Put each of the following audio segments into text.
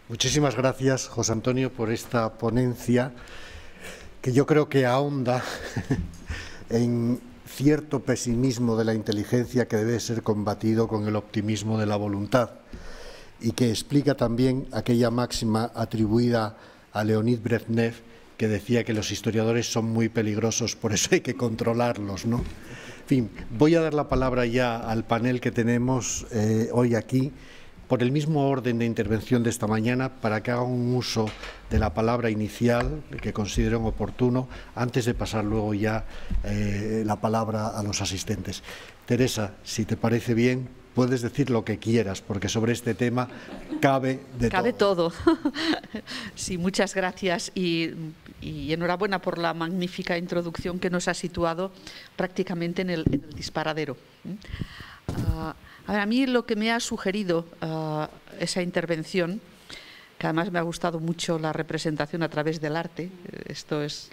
Muchísimas gracias, José Antonio, por esta ponencia que yo creo que ahonda en cierto pesimismo de la inteligencia que debe ser combatido con el optimismo de la voluntad y que explica también aquella máxima atribuida a Leonid Brezhnev que decía que los historiadores son muy peligrosos, por eso hay que controlarlos, ¿no? En fin, voy a dar la palabra ya al panel que tenemos hoy aquí, por el mismo orden de intervención de esta mañana, para que hagan un uso de la palabra inicial que consideren oportuno, antes de pasar luego ya la palabra a los asistentes. Teresa, si te parece bien, puedes decir lo que quieras, porque sobre este tema cabe de todo. Cabe todo. Sí, muchas gracias y enhorabuena por la magnífica introducción que nos ha situado prácticamente en el disparadero. A mí lo que me ha sugerido esa intervención, que además me ha gustado mucho la representación a través del arte, esto es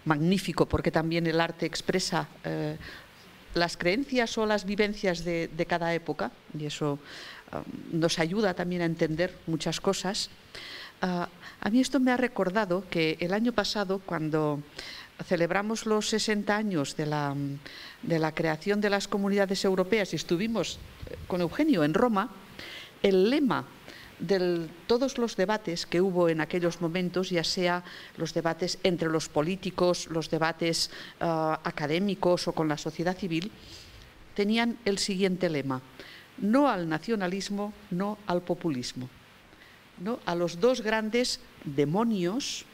magnífico porque también el arte expresa las creencias o las vivencias de cada época y eso nos ayuda también a entender muchas cosas. A mí esto me ha recordado que el año pasado, cuando celebramos los 60 años de la creación de las comunidades europeas y estuvimos con Eugenio en Roma, el lema de todos los debates que hubo en aquellos momentos, ya sea los debates entre los políticos, los debates académicos o con la sociedad civil, tenían el siguiente lema: no al nacionalismo, no al populismo, no a los dos grandes demonios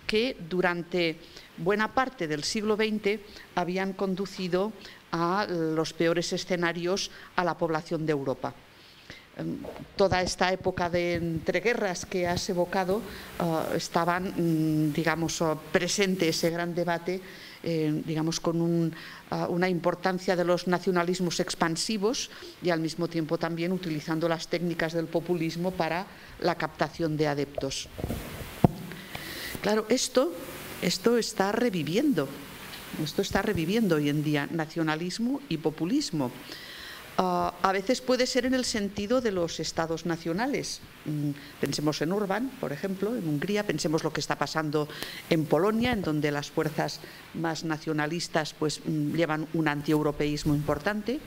que durante buena parte del siglo XX habían conducido a los peores escenarios a la población de Europa. Toda esta época de entreguerras que has evocado estaban, digamos, presente ese gran debate, digamos, con una importancia de los nacionalismos expansivos y al mismo tiempo también utilizando las técnicas del populismo para la captación de adeptos. Claro, esto está reviviendo. Esto está reviviendo hoy en día, nacionalismo y populismo. A veces puede ser en el sentido de los estados nacionales. Pensemos en Orbán, por ejemplo, en Hungría, pensemos lo que está pasando en Polonia, en donde las fuerzas más nacionalistas pues, llevan un antieuropeísmo importante.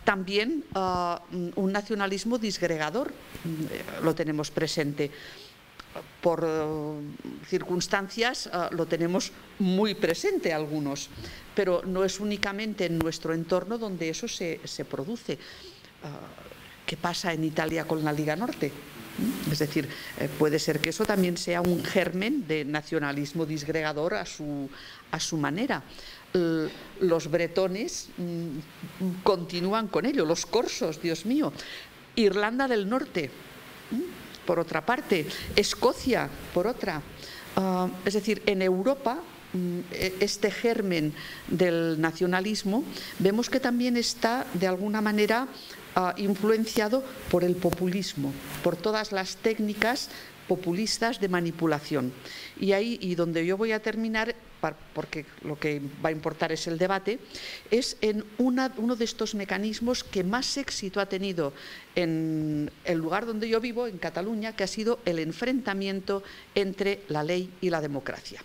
También un nacionalismo disgregador, lo tenemos presente. Por circunstancias lo tenemos muy presente algunos, pero no es únicamente en nuestro entorno donde eso se produce. ¿Qué pasa en Italia con la Liga Norte? Es decir, puede ser que eso también sea un germen de nacionalismo disgregador a su manera. Los bretones continúan con ello, los corsos, Dios mío. Irlanda del Norte, por otra parte, Escocia, por otra. Es decir, en Europa, este germen del nacionalismo, vemos que también está, de alguna manera, influenciado por el populismo, por todas las técnicas populistas de manipulación. Y ahí, y donde yo voy a terminar, porque lo que va a importar es el debate, es en uno de estos mecanismos que más éxito ha tenido en el lugar donde yo vivo, en Cataluña, que ha sido el enfrentamiento entre la ley y la democracia.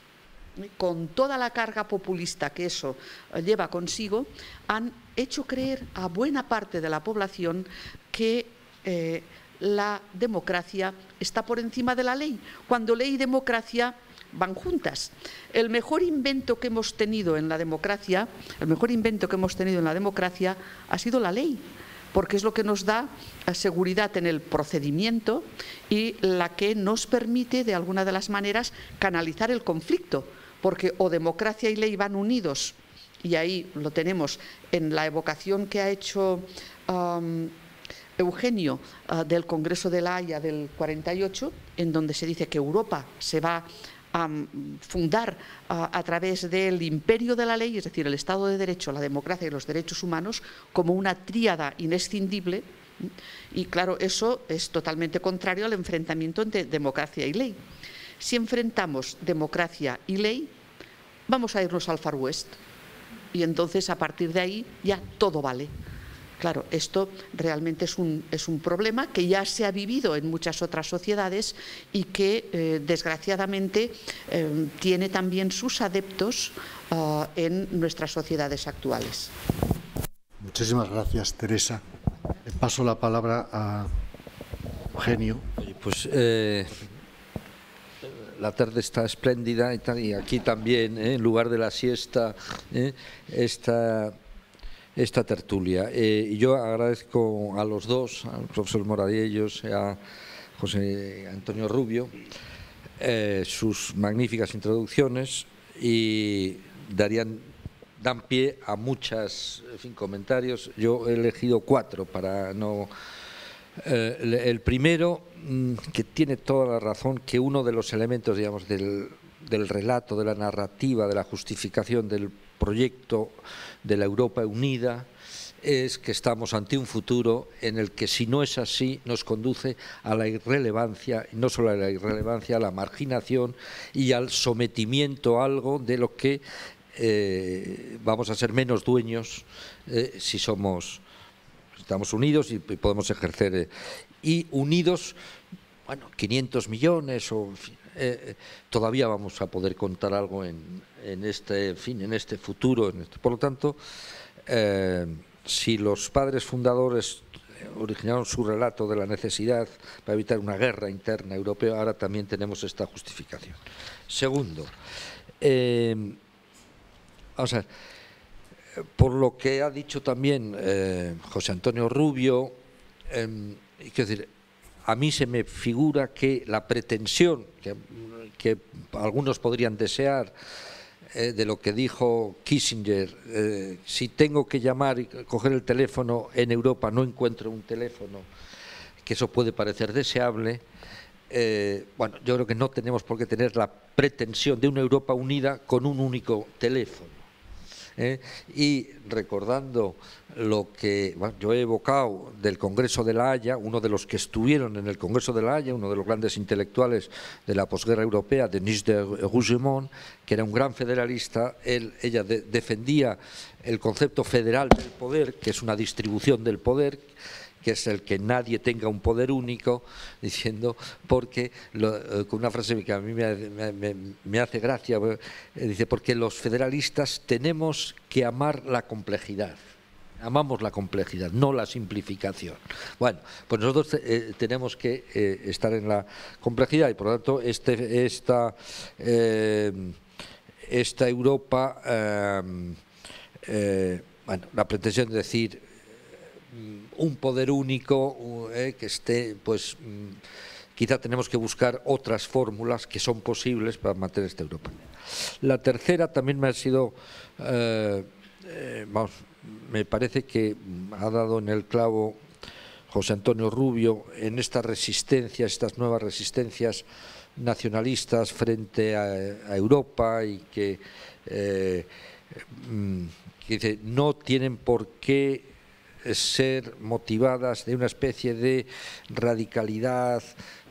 Con toda la carga populista que eso lleva consigo, han hecho creer a buena parte de la población que la democracia está por encima de la ley, cuando ley y democracia van juntas. El mejor invento que hemos tenido en la democracia, ha sido la ley, porque es lo que nos da seguridad en el procedimiento y la que nos permite, de alguna de las maneras, canalizar el conflicto, porque o democracia y ley van unidos, y ahí lo tenemos en la evocación que ha hecho Eugenio del Congreso de La Haya del 48, en donde se dice que Europa se va a fundar a través del imperio de la ley, es decir, el Estado de Derecho, la democracia y los derechos humanos, como una tríada inescindible. Y claro, eso es totalmente contrario al enfrentamiento entre democracia y ley. Si enfrentamos democracia y ley, vamos a irnos al Far West. Y entonces, a partir de ahí, ya todo vale. Claro, esto realmente es un problema que ya se ha vivido en muchas otras sociedades y que desgraciadamente tiene también sus adeptos en nuestras sociedades actuales. Muchísimas gracias, Teresa. Le paso la palabra a Eugenio. Pues la tarde está espléndida y, tal, y aquí también, en lugar de la siesta, esta tertulia. Y yo agradezco a los dos, al profesor Moradiellos y a José Antonio Rubio, sus magníficas introducciones y dan pie a muchos comentarios. Yo he elegido 4 para no... el primero, que tiene toda la razón, que uno de los elementos, digamos, del relato, de la narrativa, de la justificación del proyecto de la Europa unida es que estamos ante un futuro en el que, si no es así, nos conduce a la irrelevancia, y no solo a la irrelevancia, a la marginación y al sometimiento a algo de lo que vamos a ser menos dueños si estamos unidos y podemos ejercer. Y unidos, bueno, 500 millones o... todavía vamos a poder contar algo en este futuro. Por lo tanto, si los padres fundadores originaron su relato de la necesidad para evitar una guerra interna europea, ahora también tenemos esta justificación. Segundo, vamos a ver, por lo que ha dicho también José Antonio Rubio, quiero decir, a mí se me figura que la pretensión que algunos podrían desear de lo que dijo Kissinger, si tengo que llamar y coger el teléfono en Europa no encuentro un teléfono, que eso puede parecer deseable. Bueno, yo creo que no tenemos por qué tener la pretensión de una Europa unida con un único teléfono. Y recordando lo que yo he evocado del Congreso de La Haya, uno de los que estuvieron en el Congreso de La Haya, uno de los grandes intelectuales de la posguerra europea, Denis de Rougemont, que era un gran federalista, ella defendía el concepto federal del poder, que es una distribución del poder, que es el que nadie tenga un poder único, diciendo, porque, con una frase que a mí me hace gracia, dice, porque los federalistas tenemos que amar la complejidad. Amamos la complejidad, no la simplificación. Bueno, pues nosotros tenemos que estar en la complejidad y, por lo tanto, esta Europa, bueno, la pretensión de decir un poder único que esté, pues quizá tenemos que buscar otras fórmulas que son posibles para mantener esta Europa. La tercera también me ha sido, vamos, me parece que ha dado en el clavo José Antonio Rubio en estas resistencias, estas nuevas resistencias nacionalistas frente a Europa y que dice, no tienen por qué ser motivadas de una especie de radicalidad,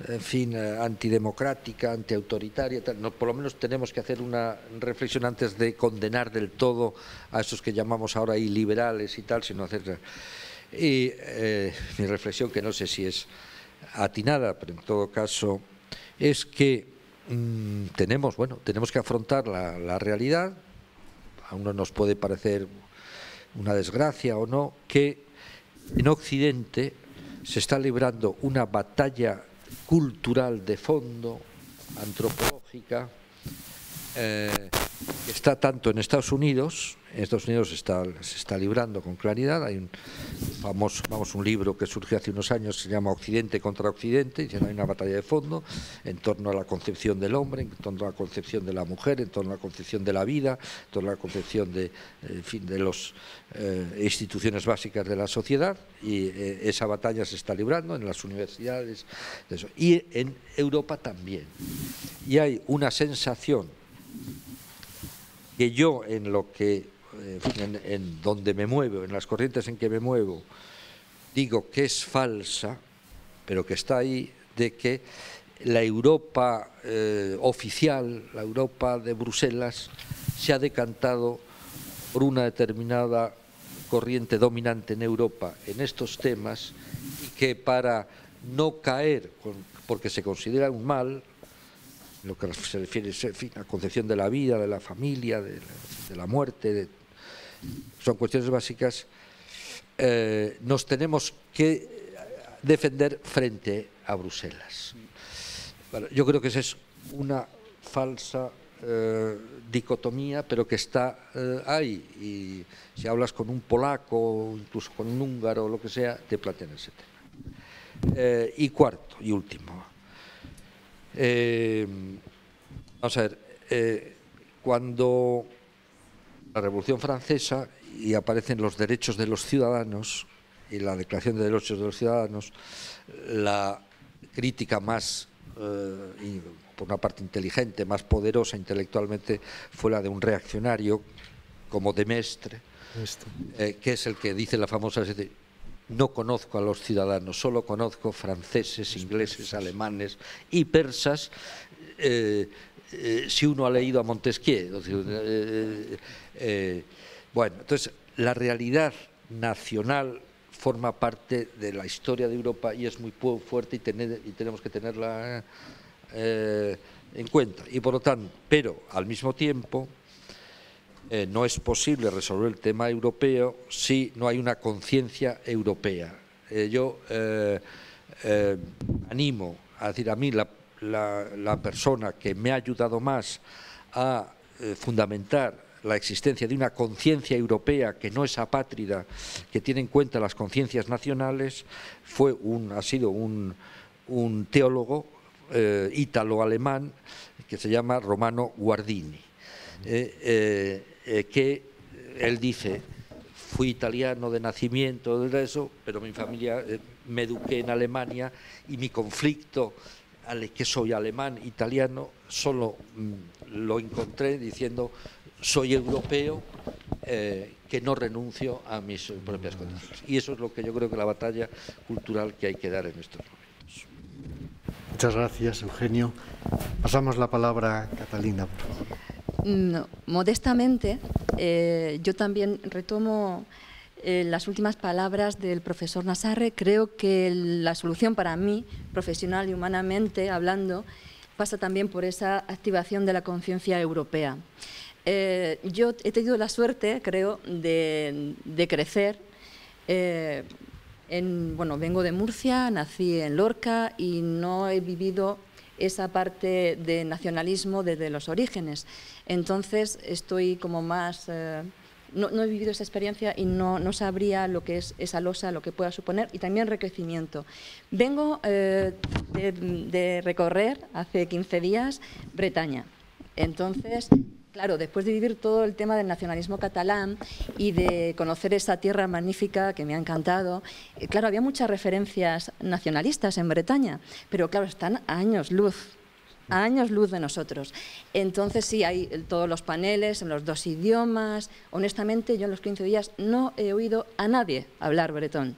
en fin, antidemocrática, antiautoritaria, tal. No, por lo menos tenemos que hacer una reflexión antes de condenar del todo a esos que llamamos ahora iliberales y tal, sino hacer... Y mi reflexión, que no sé si es atinada, pero en todo caso, es que tenemos que afrontar la realidad. A uno nos puede parecer una desgracia o no, que en Occidente se está librando una batalla cultural de fondo, antropológica, que está tanto en Estados Unidos se está librando con claridad. Hay un libro que surgió hace unos años, se llama Occidente contra Occidente, y hay una batalla de fondo en torno a la concepción del hombre, en torno a la concepción de la mujer, en torno a la concepción de la vida, en torno a la concepción de las instituciones básicas de la sociedad, y esa batalla se está librando en las universidades, y en Europa también. Y hay una sensación que yo, en lo que en donde me muevo, en las corrientes en que me muevo, digo que es falsa, pero que está ahí, de que la Europa oficial, la Europa de Bruselas, se ha decantado por una determinada corriente dominante en Europa en estos temas y que para no caer, porque se considera un mal, lo que se refiere a la concepción de la vida, de la familia, de la muerte, son cuestiones básicas, nos tenemos que defender frente a Bruselas. Bueno, yo creo que esa es una falsa dicotomía, pero que está ahí, y si hablas con un polaco, incluso con un húngaro o lo que sea, te plantean ese tema. Y cuarto y último, vamos a ver, cuando la Revolución Francesa y aparecen los derechos de los ciudadanos y la Declaración de Derechos de los Ciudadanos, la crítica más, por una parte inteligente, más poderosa intelectualmente, fue la de un reaccionario como de Maistre, que es el que dice la famosa: no conozco a los ciudadanos, solo conozco franceses, ingleses, alemanes y persas, si uno ha leído a Montesquieu. Bueno, entonces la realidad nacional forma parte de la historia de Europa y es muy fuerte, y tenemos que tenerla en cuenta. Y por lo tanto, pero al mismo tiempo, no es posible resolver el tema europeo si no hay una conciencia europea. Yo animo a decir, a mí la persona que me ha ayudado más a fundamentar la existencia de una conciencia europea que no es apátrida, que tiene en cuenta las conciencias nacionales, ha sido un teólogo ítalo-alemán que se llama Romano Guardini, que él dice: fui italiano de nacimiento, de eso, pero mi familia, me eduqué en Alemania, y mi conflicto, que soy alemán, italiano, solo lo encontré diciendo: soy europeo, que no renuncio a mis propias condiciones. Y eso es lo que yo creo que la batalla cultural que hay que dar en estos momentos. Muchas gracias, Eugenio. Pasamos la palabra a Catalina, por favor. No, modestamente, yo también retomo las últimas palabras del profesor Nassarre. Creo que la solución para mí, profesional y humanamente hablando, pasa también por esa activación de la conciencia europea. Yo he tenido la suerte, creo, de crecer. Bueno, vengo de Murcia, nací en Lorca y no he vivido esa parte de nacionalismo desde los orígenes. Entonces estoy como más... no he vivido esa experiencia y no sabría lo que es esa losa, lo que pueda suponer, y también enriquecimiento. Vengo de recorrer hace 15 días Bretaña. Entonces, claro, después de vivir todo el tema del nacionalismo catalán y de conocer esa tierra magnífica que me ha encantado, claro, había muchas referencias nacionalistas en Bretaña, pero claro, están a años luz de nosotros. Entonces sí, hay todos los paneles en los dos idiomas. Honestamente, yo en los 15 días no he oído a nadie hablar bretón.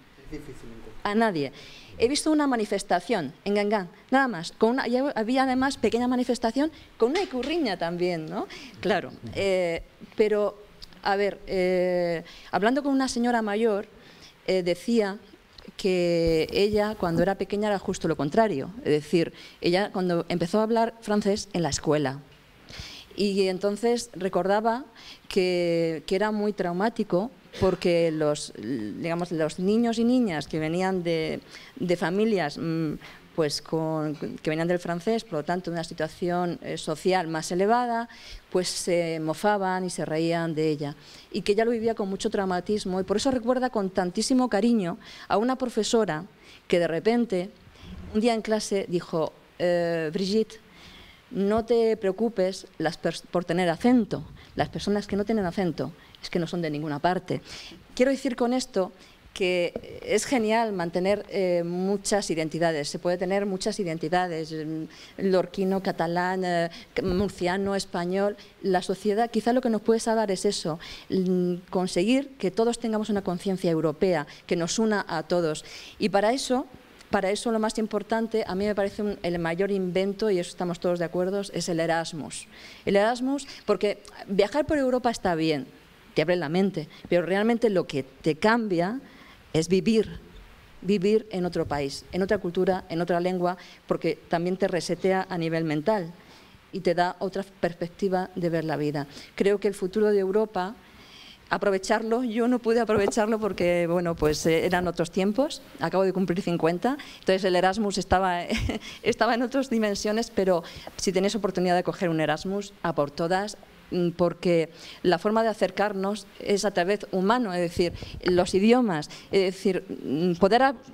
A nadie. He visto una manifestación en Gangán, nada más. Había además pequeña manifestación con una icurriña también, ¿no? Claro, pero, a ver, hablando con una señora mayor, decía que ella, cuando era pequeña, era justo lo contrario. Es decir, ella cuando empezó a hablar francés en la escuela. Y entonces recordaba que era muy traumático, porque los niños y niñas que venían de familias pues que venían del francés, por lo tanto de una situación social más elevada, pues se mofaban y se reían de ella, y que ella lo vivía con mucho traumatismo, y por eso recuerda con tantísimo cariño a una profesora que de repente un día en clase dijo: Brigitte, no te preocupes por tener acento, las personas que no tienen acento es que no son de ninguna parte. Quiero decir con esto que es genial mantener muchas identidades, se puede tener muchas identidades, lorquino, catalán, murciano, español. La sociedad, quizá lo que nos puede salvar es eso, conseguir que todos tengamos una conciencia europea, que nos una a todos. Y para eso lo más importante, a mí me parece el mayor invento, y eso estamos todos de acuerdo, es el Erasmus. El Erasmus, porque viajar por Europa está bien, te abre la mente, pero realmente lo que te cambia es vivir en otro país, en otra cultura, en otra lengua, porque también te resetea a nivel mental y te da otra perspectiva de ver la vida. Creo que el futuro de Europa, aprovecharlo, yo no pude aprovecharlo porque, bueno, pues eran otros tiempos, acabo de cumplir 50, entonces el Erasmus estaba en otras dimensiones, pero si tenéis oportunidad de coger un Erasmus, a por todas, porque la forma de acercarnos es a través humano, es decir, los idiomas, es decir,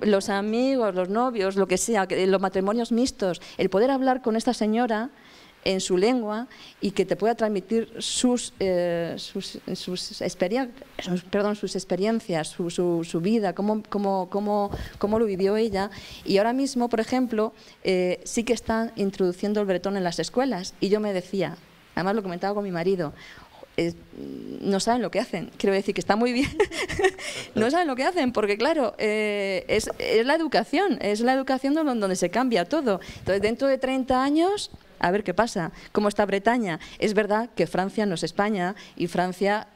los amigos, los novios, lo que sea, los matrimonios mixtos, el poder hablar con esta señora en su lengua y que te pueda transmitir sus experiencias, su vida, cómo lo vivió ella. Y ahora mismo, por ejemplo, sí que están introduciendo el bretón en las escuelas. Y yo me decía, además lo comentaba con mi marido, no saben lo que hacen. Quiero decir que está muy bien, no saben lo que hacen, porque claro, es la educación donde se cambia todo. Entonces, dentro de 30 años... a ver qué pasa, cómo está Bretaña. Es verdad que Francia no es España y Francia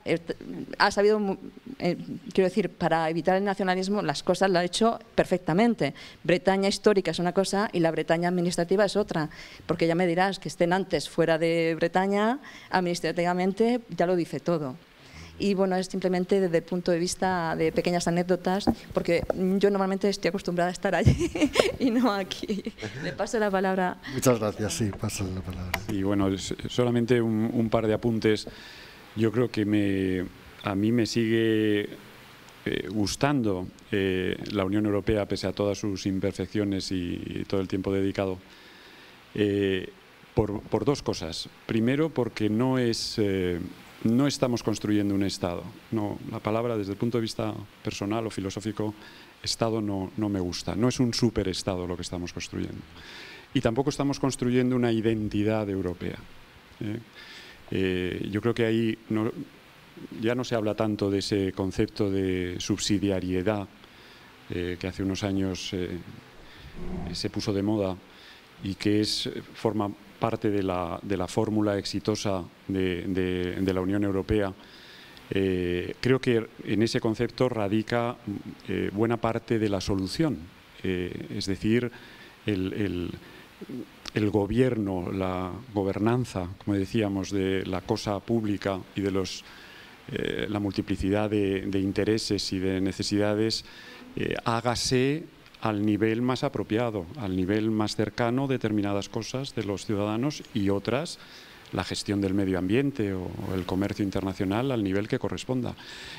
ha sabido, quiero decir, para evitar el nacionalismo, las cosas lo ha hecho perfectamente. Bretaña histórica es una cosa y la Bretaña administrativa es otra, porque ya me dirás que estén antes fuera de Bretaña, administrativamente ya lo dice todo. Y bueno, es simplemente desde el punto de vista de pequeñas anécdotas, porque yo normalmente estoy acostumbrada a estar allí y no aquí. Le paso la palabra. Muchas gracias, sí, paso la palabra. Y bueno, solamente un par de apuntes. Yo creo que a mí me sigue gustando la Unión Europea, pese a todas sus imperfecciones y todo el tiempo dedicado, por dos cosas. Primero, porque no estamos construyendo un Estado. No, la palabra, desde el punto de vista personal o filosófico, Estado no me gusta. No es un superestado lo que estamos construyendo. Y tampoco estamos construyendo una identidad europea. Yo creo que ahí ya no se habla tanto de ese concepto de subsidiariedad que hace unos años se puso de moda y que forma parte de la fórmula exitosa de la Unión Europea. Creo que en ese concepto radica buena parte de la solución, es decir, el gobierno, la gobernanza, como decíamos, de la cosa pública y de la multiplicidad de intereses y de necesidades, hágase al nivel más apropiado, al nivel más cercano determinadas cosas de los ciudadanos y otras, la gestión del medio ambiente o el comercio internacional al nivel que corresponda.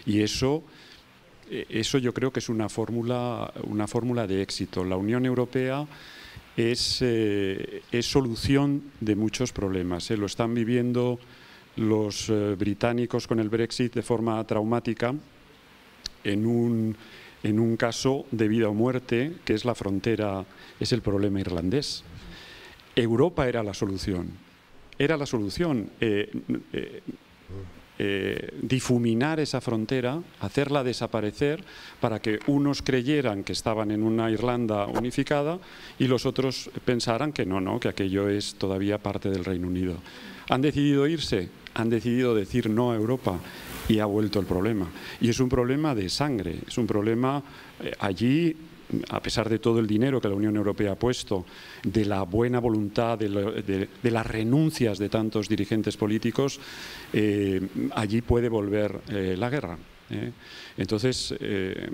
Y eso yo creo que es una fórmula de éxito. La Unión Europea es solución de muchos problemas. Lo están viviendo los británicos con el Brexit de forma traumática en un caso de vida o muerte, que es la frontera, es el problema irlandés. Europa era la solución. Era la solución difuminar esa frontera, hacerla desaparecer para que unos creyeran que estaban en una Irlanda unificada y los otros pensaran que no, que aquello es todavía parte del Reino Unido. ¿Han decidido irse? Han decidido decir no a Europa. Y ha vuelto el problema. Y es un problema de sangre, es un problema allí, a pesar de todo el dinero que la Unión Europea ha puesto, de la buena voluntad, de las renuncias de tantos dirigentes políticos, allí puede volver la guerra. Entonces,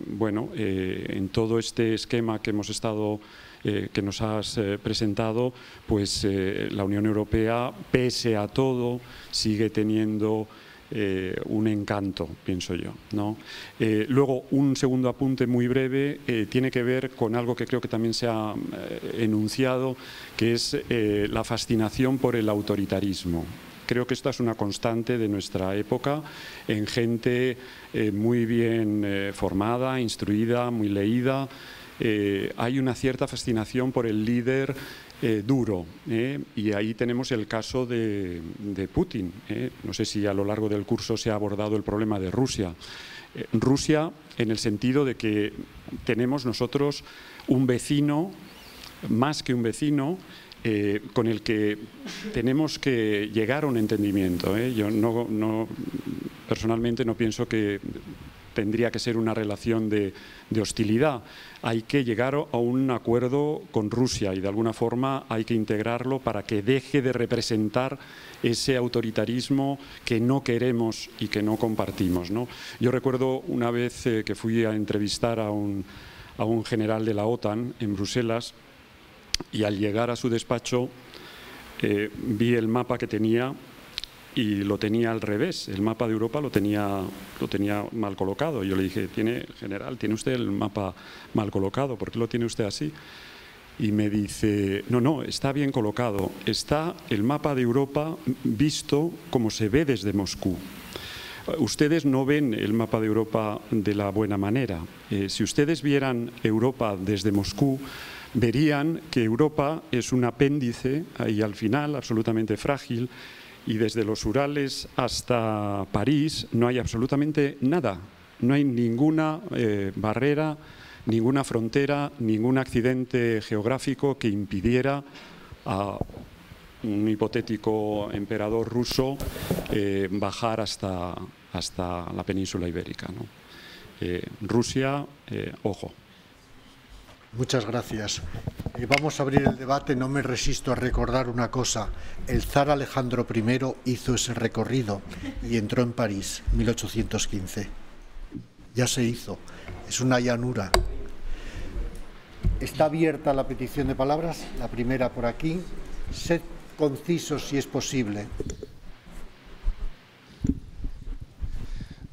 bueno, en todo este esquema que hemos estado que nos has presentado, pues la Unión Europea, pese a todo, sigue teniendo un encanto, pienso yo, ¿no? Luego, un segundo apunte muy breve tiene que ver con algo que creo que también se ha enunciado, que es la fascinación por el autoritarismo. Creo que esta es una constante de nuestra época en gente muy bien formada, instruida, muy leída. Hay una cierta fascinación por el líder duro, y ahí tenemos el caso de Putin. No sé si a lo largo del curso se ha abordado el problema de Rusia. Rusia en el sentido de que tenemos nosotros un vecino, más que un vecino, con el que tenemos que llegar a un entendimiento. Yo personalmente no pienso que tendría que ser una relación de hostilidad. Hay que llegar a un acuerdo con Rusia y de alguna forma hay que integrarlo para que deje de representar ese autoritarismo que no queremos y que no compartimos, ¿no? Yo recuerdo una vez que fui a entrevistar a un general de la OTAN en Bruselas y al llegar a su despacho vi el mapa que tenía y lo tenía al revés. El mapa de Europa lo tenía mal colocado. Yo le dije, general, tiene usted el mapa mal colocado, ¿por qué lo tiene usted así? Y me dice, no, está bien colocado. Está el mapa de Europa visto como se ve desde Moscú. Ustedes no ven el mapa de Europa de la buena manera. Si ustedes vieran Europa desde Moscú, verían que Europa es un apéndice ahí al final, absolutamente frágil, y desde los Urales hasta París no hay absolutamente nada. No hay ninguna barrera, ninguna frontera, ningún accidente geográfico que impidiera a un hipotético emperador ruso bajar hasta la península ibérica, ¿no? Rusia, ojo. Muchas gracias. Vamos a abrir el debate. No me resisto a recordar una cosa. El zar Alejandro I hizo ese recorrido y entró en París en 1815. Ya se hizo. Es una llanura. Está abierta la petición de palabras. La primera por aquí. Sed concisos si es posible.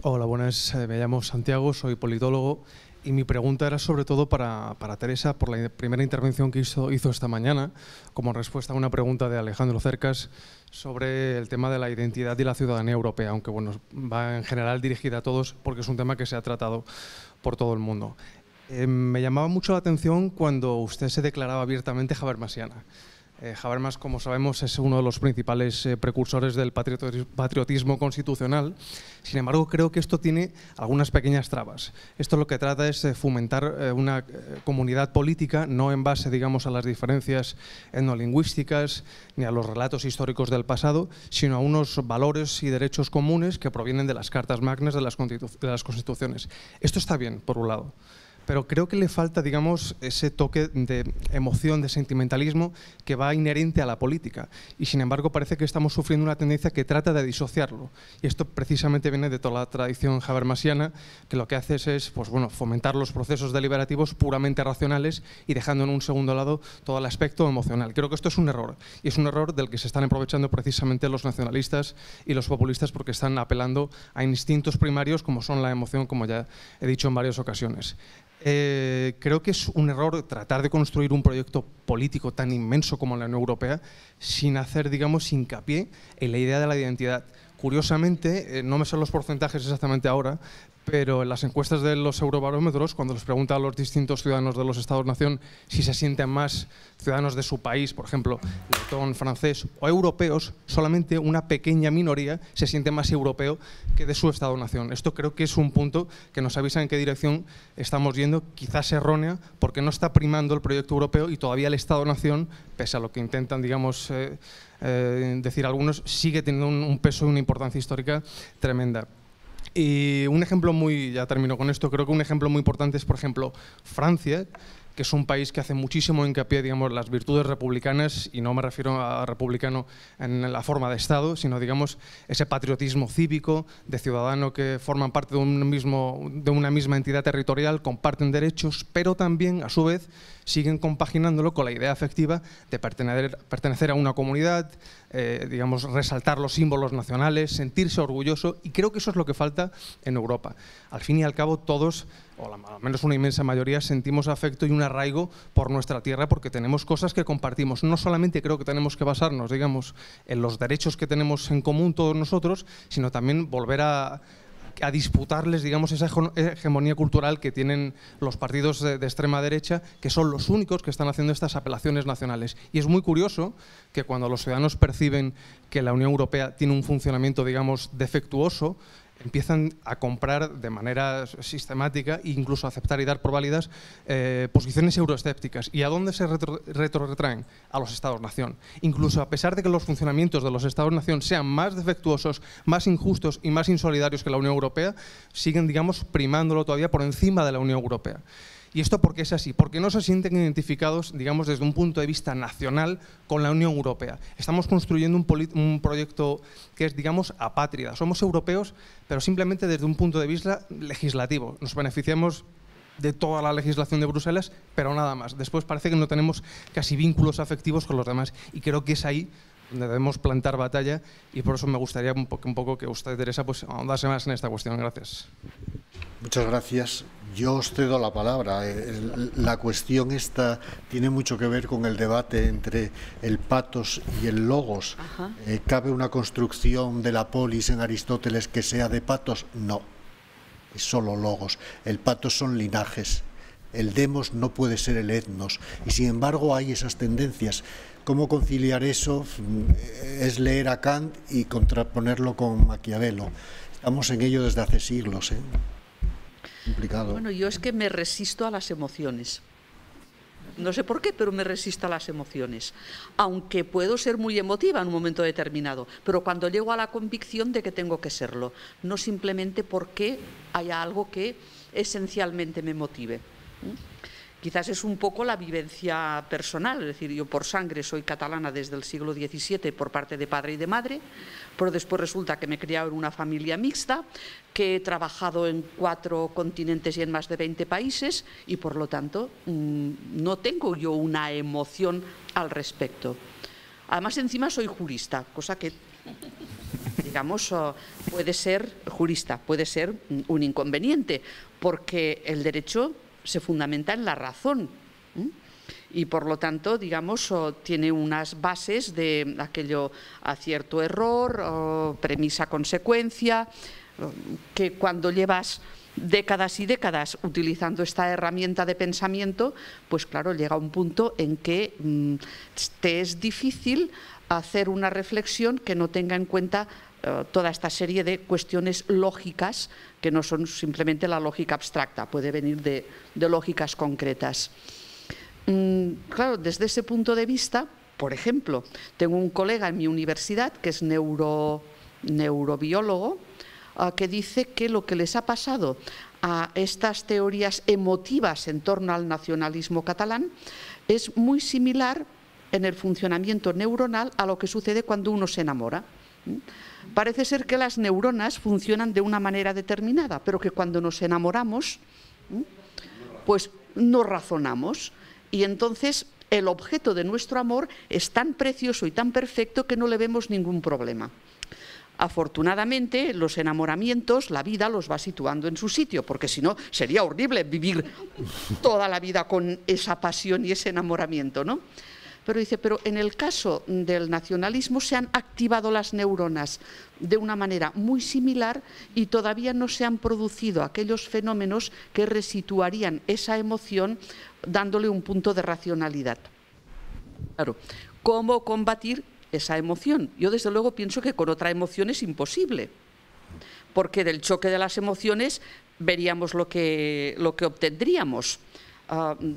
Hola, buenas. Me llamo Santiago, soy politólogo. Y mi pregunta era sobre todo para Teresa, por la primera intervención que hizo esta mañana, como respuesta a una pregunta de Alejandro Cercas sobre el tema de la identidad y la ciudadanía europea, aunque bueno, va en general dirigida a todos porque es un tema que se ha tratado por todo el mundo. Me llamaba mucho la atención cuando usted se declaraba abiertamente habermasiana. Habermas, como sabemos, es uno de los principales precursores del patriotismo constitucional. Sin embargo, creo que esto tiene algunas pequeñas trabas. Esto lo que trata es de fomentar una comunidad política, no en base, digamos, a las diferencias etnolingüísticas ni a los relatos históricos del pasado, sino a unos valores y derechos comunes que provienen de las cartas magnas de las constituciones. Esto está bien, por un lado. Pero creo que le falta, digamos, ese toque de emoción, de sentimentalismo que va inherente a la política. Y sin embargo parece que estamos sufriendo una tendencia que trata de disociarlo. Y esto precisamente viene de toda la tradición habermasiana, que lo que hace es pues, bueno, fomentar los procesos deliberativos puramente racionales y dejando en un segundo lado todo el aspecto emocional. Creo que esto es un error. Y es un error del que se están aprovechando precisamente los nacionalistas y los populistas porque están apelando a instintos primarios como son la emoción, como ya he dicho en varias ocasiones. Creo que es un error tratar de construir un proyecto político tan inmenso como la Unión Europea sin hacer, digamos, hincapié en la idea de la identidad. Curiosamente, no me sé los porcentajes exactamente ahora, pero en las encuestas de los eurobarómetros, cuando les preguntan a los distintos ciudadanos de los Estados-nación si se sienten más ciudadanos de su país, por ejemplo, letón, francés o europeos, solamente una pequeña minoría se siente más europeo que de su Estado-nación. Esto creo que es un punto que nos avisa en qué dirección estamos yendo, quizás errónea, porque no está primando el proyecto europeo y todavía el Estado-nación, pese a lo que intentan, digamos, decir algunos, sigue teniendo un peso y una importancia histórica tremenda. Y un ejemplo ya termino con esto, creo que un ejemplo muy importante es, por ejemplo, Francia, que es un país que hace muchísimo hincapié, digamos, las virtudes republicanas, y no me refiero a republicano en la forma de Estado, sino, digamos, ese patriotismo cívico de ciudadano que forman parte de una misma entidad territorial, comparten derechos, pero también, a su vez, siguen compaginándolo con la idea afectiva de pertenecer a una comunidad, digamos, resaltar los símbolos nacionales, sentirse orgulloso, y creo que eso es lo que falta en Europa. Al fin y al cabo, todos, o al menos una inmensa mayoría, sentimos afecto y un arraigo por nuestra tierra porque tenemos cosas que compartimos. No solamente creo que tenemos que basarnos, digamos, en los derechos que tenemos en común todos nosotros, sino también volver a disputarles, digamos, esa hegemonía cultural que tienen los partidos de extrema derecha, que son los únicos que están haciendo estas apelaciones nacionales. Y es muy curioso que cuando los ciudadanos perciben que la Unión Europea tiene un funcionamiento, digamos, defectuoso, empiezan a comprar de manera sistemática e incluso a aceptar y dar por válidas posiciones euroescépticas. ¿Y a dónde se retrotraen? A los Estados-nación. Incluso a pesar de que los funcionamientos de los Estados-nación sean más defectuosos, más injustos y más insolidarios que la Unión Europea, siguen, digamos, primándolo todavía por encima de la Unión Europea. ¿Y esto por qué es así? Porque no se sienten identificados, digamos, desde un punto de vista nacional con la Unión Europea. Estamos construyendo un proyecto que es, digamos, apátrida. Somos europeos, pero simplemente desde un punto de vista legislativo. Nos beneficiamos de toda la legislación de Bruselas, pero nada más. Después parece que no tenemos casi vínculos afectivos con los demás. Y creo que es ahí donde debemos plantar batalla, y por eso me gustaría un poco que usted, Teresa, pues ahondase más en esta cuestión. Gracias. Muchas gracias. Yo os cedo la palabra. La cuestión esta tiene mucho que ver con el debate entre el patos y el logos. ¿Cabe una construcción de la polis en Aristóteles que sea de patos? No, es solo logos. El patos son linajes. El demos no puede ser el etnos. Y sin embargo hay esas tendencias. ¿Cómo conciliar eso? Es leer a Kant y contraponerlo con Maquiavelo. Estamos en ello desde hace siglos, ¿eh? Complicado. Bueno, yo es que me resisto a las emociones. No sé por qué, pero me resisto a las emociones. Aunque puedo ser muy emotiva en un momento determinado, pero cuando llego a la convicción de que tengo que serlo, no simplemente porque haya algo que esencialmente me motive. Quizás es un poco la vivencia personal, es decir, yo por sangre soy catalana desde el siglo XVII por parte de padre y de madre, pero después resulta que me he criado en una familia mixta, que he trabajado en 4 continentes y en más de 20 países y por lo tanto no tengo yo una emoción al respecto. Además encima soy jurista, cosa que digamos puede ser jurista, puede ser un inconveniente, porque el derecho se fundamenta en la razón y por lo tanto, digamos, tiene unas bases de aquello acierto-error, premisa-consecuencia, que cuando llevas décadas y décadas utilizando esta herramienta de pensamiento, pues claro, llega un punto en que te es difícil hacer una reflexión que no tenga en cuenta toda esta serie de cuestiones lógicas que no son simplemente la lógica abstracta, puede venir de lógicas concretas. Claro, desde ese punto de vista, por ejemplo, tengo un colega en mi universidad que es neurobiólogo, que dice que lo que les ha pasado a estas teorías emotivas en torno al nacionalismo catalán es muy similar en el funcionamiento neuronal a lo que sucede cuando uno se enamora. Parece ser que las neuronas funcionan de una manera determinada, pero que cuando nos enamoramos, pues no razonamos. Y entonces el objeto de nuestro amor es tan precioso y tan perfecto que no le vemos ningún problema. Afortunadamente, los enamoramientos, la vida los va situando en su sitio, porque si no, sería horrible vivir toda la vida con esa pasión y ese enamoramiento, ¿no? Pero dice, pero en el caso del nacionalismo se han activado las neuronas de una manera muy similar y todavía no se han producido aquellos fenómenos que resituarían esa emoción dándole un punto de racionalidad. Claro, ¿cómo combatir esa emoción? Yo desde luego pienso que con otra emoción es imposible, porque del choque de las emociones veríamos lo que obtendríamos.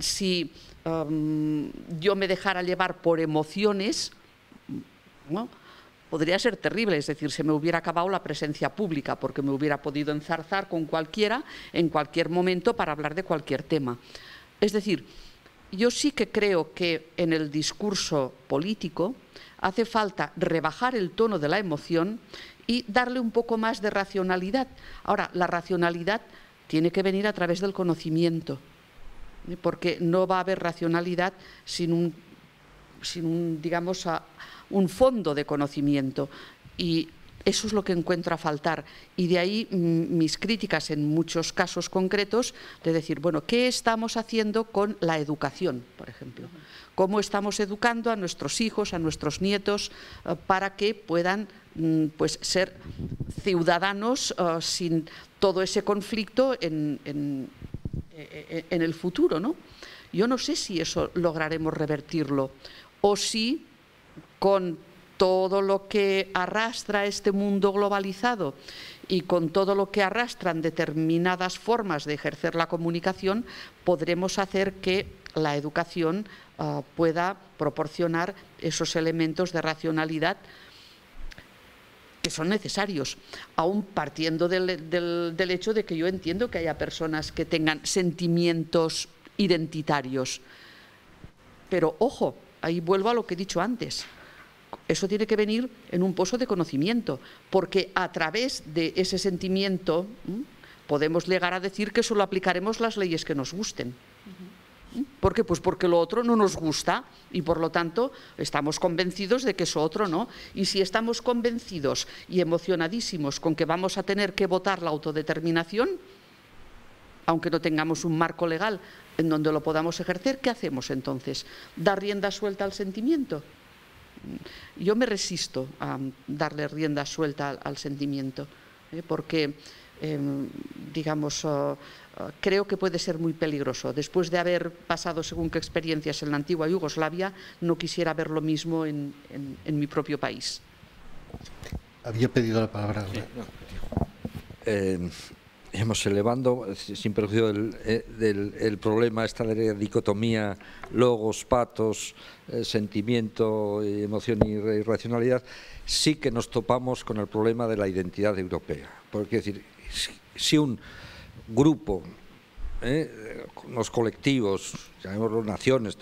Si yo me dejara llevar por emociones, ¿no?, podría ser terrible, es decir, se me hubiera acabado la presencia pública porque me hubiera podido enzarzar con cualquiera en cualquier momento para hablar de cualquier tema. Es decir, yo sí que creo que en el discurso político hace falta rebajar el tono de la emoción y darle un poco más de racionalidad. Ahora, la racionalidad tiene que venir a través del conocimiento, porque no va a haber racionalidad sin un fondo de conocimiento, y eso es lo que encuentro a faltar, y de ahí mis críticas en muchos casos concretos de decir, bueno, ¿qué estamos haciendo con la educación, por ejemplo? ¿Cómo estamos educando a nuestros hijos, a nuestros nietos, para que puedan pues, ser ciudadanos sin todo ese conflicto en el futuro, ¿no? Yo no sé si eso lograremos revertirlo o si con todo lo que arrastra este mundo globalizado y con todo lo que arrastran determinadas formas de ejercer la comunicación, podremos hacer que la educación pueda proporcionar esos elementos de racionalidad que son necesarios, aún partiendo del hecho de que yo entiendo que haya personas que tengan sentimientos identitarios. Pero, ojo, ahí vuelvo a lo que he dicho antes. Eso tiene que venir en un pozo de conocimiento, porque a través de ese sentimiento podemos llegar a decir que solo aplicaremos las leyes que nos gusten. ¿Por qué? Pues porque lo otro no nos gusta y por lo tanto estamos convencidos de que eso otro no. Y si estamos convencidos y emocionadísimos con que vamos a tener que votar la autodeterminación, aunque no tengamos un marco legal en donde lo podamos ejercer, ¿qué hacemos entonces? ¿Dar rienda suelta al sentimiento? Yo me resisto a darle rienda suelta al sentimiento, porque, digamos, creo que puede ser muy peligroso. Después de haber pasado según qué experiencias en la antigua Yugoslavia, no quisiera ver lo mismo en mi propio país. Había pedido la palabra. Hemos elevando, sin perjuicio del problema, esta de la dicotomía logos, patos, sentimiento, emoción y racionalidad, sí que nos topamos con el problema de la identidad europea. Porque, es decir, si un grupo, los colectivos, llamémoslo naciones,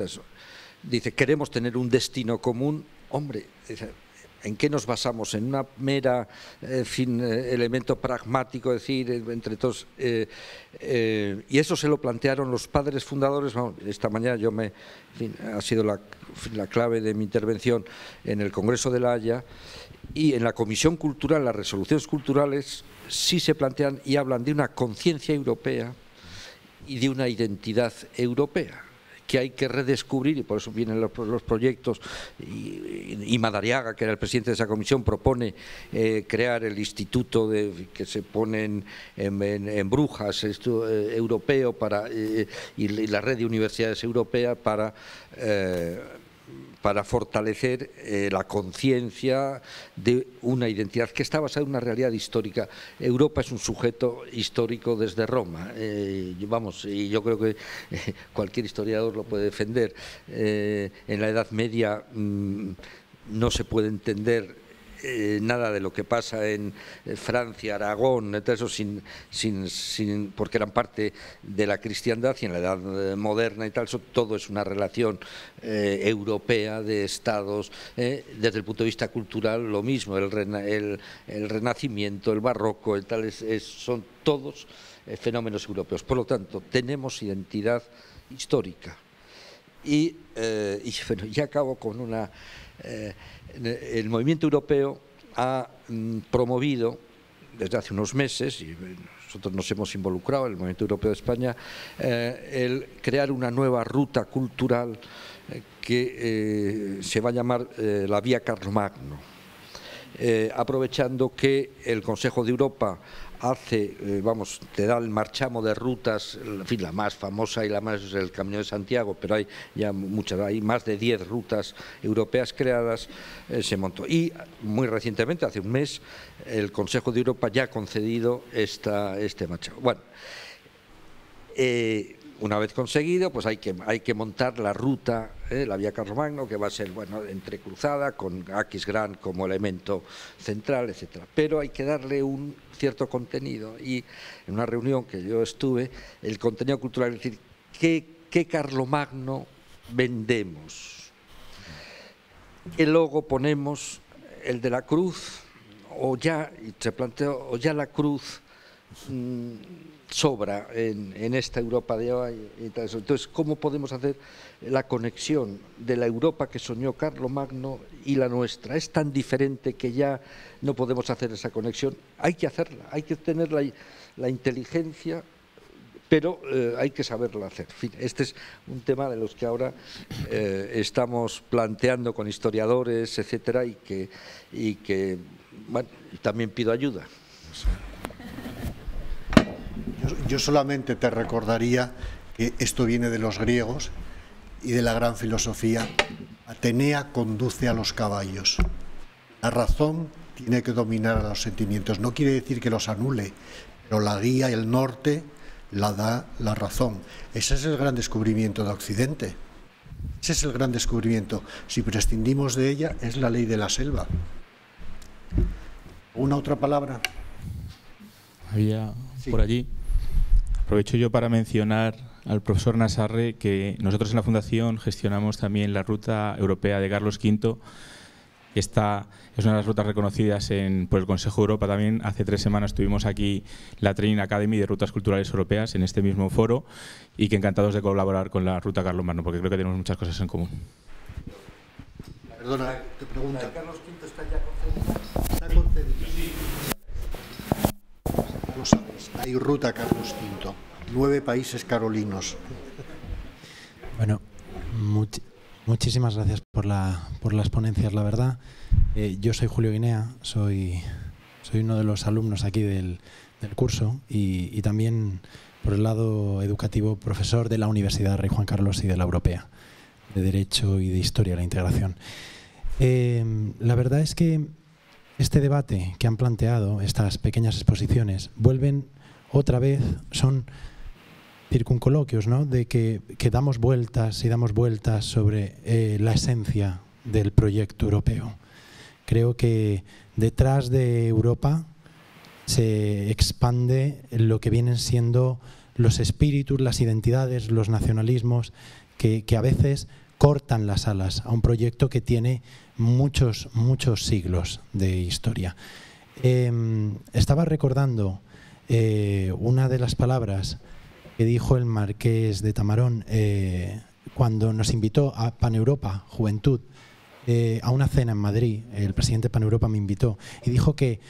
dice queremos tener un destino común, hombre, ¿en qué nos basamos? ¿En una mera elemento pragmático, es decir, entre todos? Y eso se lo plantearon los padres fundadores. Bueno, esta mañana ha sido la clave de mi intervención en el Congreso de La Haya, y en la Comisión Cultural, las resoluciones culturales sí se plantean y hablan de una conciencia europea y de una identidad europea que hay que redescubrir, y por eso vienen los proyectos, y Madariaga, que era el presidente de esa comisión, propone crear el instituto que se pone en Brujas, europeo, y la red de universidades europeas para fortalecer la conciencia de una identidad que está basada en una realidad histórica. Europa es un sujeto histórico desde Roma, y yo creo que cualquier historiador lo puede defender. En la Edad Media no se puede entender nada de lo que pasa en Francia, Aragón, eso porque eran parte de la cristiandad, y en la edad moderna y tal, eso todo es una relación europea de estados. Desde el punto de vista cultural lo mismo, el Renacimiento, el Barroco, son todos fenómenos europeos. Por lo tanto, tenemos identidad histórica. Y bueno, ya acabo con una... el movimiento europeo ha promovido desde hace unos meses, y nosotros nos hemos involucrado, el movimiento europeo de España, el crear una nueva ruta cultural que se va a llamar la Vía Carlomagno, aprovechando que el Consejo de Europa te da el marchamo de rutas, en fin, la más famosa y la más es el Camino de Santiago, pero hay ya muchas, hay más de 10 rutas europeas creadas, se montó. Y muy recientemente, hace un mes, el Consejo de Europa ya ha concedido este marchamo. Bueno, una vez conseguido, pues hay que montar la ruta, la Vía Carlomagno, que va a ser, bueno, entrecruzada con Aquisgrán como elemento central, etcétera. Pero hay que darle un cierto contenido, y en una reunión que yo estuve, el contenido cultural, es decir, ¿qué Carlomagno vendemos? ¿Qué logo ponemos? ¿El de la cruz? Se planteó, o ya la cruz sobra en esta Europa de hoy. Entonces, ¿cómo podemos hacer la conexión de la Europa que soñó Carlomagno y la nuestra? Es tan diferente que ya no podemos hacer esa conexión. Hay que hacerla, hay que tener la inteligencia, pero hay que saberla hacer. En fin, este es un tema de los que ahora estamos planteando con historiadores, etcétera, y que bueno, también pido ayuda. Yo solamente te recordaría que esto viene de los griegos y de la gran filosofía. Atenea conduce a los caballos. La razón tiene que dominar a los sentimientos. No quiere decir que los anule, pero la guía y el norte la da la razón. Ese es el gran descubrimiento de Occidente. Ese es el gran descubrimiento. Si prescindimos de ella, es la ley de la selva. ¿Una otra palabra? Había por allí. Aprovecho yo para mencionar al profesor Nassarre que nosotros en la Fundación gestionamos también la Ruta Europea de Carlos V. Esta es una de las rutas reconocidas por el Consejo de Europa también. Hace 3 semanas tuvimos aquí la Training Academy de Rutas Culturales Europeas en este mismo foro y que encantados de colaborar con la Ruta Carlomagno porque creo que tenemos muchas cosas en común. Perdona, te pregunto. ¿La de Carlos V está ya concedida? ¿Está concedida? Sí. Lo sabéis, hay Ruta Carlos V, 9 países carolinos. Bueno, muchísimas gracias por las ponencias, la verdad. Yo soy Julio Guinea, soy uno de los alumnos aquí del curso y también por el lado educativo profesor de la Universidad Rey Juan Carlos y de la Europea, de Derecho y de Historia de la Integración. La verdad es que este debate que han planteado, estas pequeñas exposiciones, vuelven otra vez, son circuncoloquios, ¿no? De que damos vueltas y damos vueltas sobre la esencia del proyecto europeo. Creo que detrás de Europa se expande lo que vienen siendo los espíritus, las identidades, los nacionalismos que a veces cortan las alas a un proyecto que tiene muchos siglos de historia. Estaba recordando una de las palabras que dijo el marqués de Tamarón cuando nos invitó a Paneuropa, Juventud, a una cena en Madrid. El presidente de Paneuropa me invitó y dijo que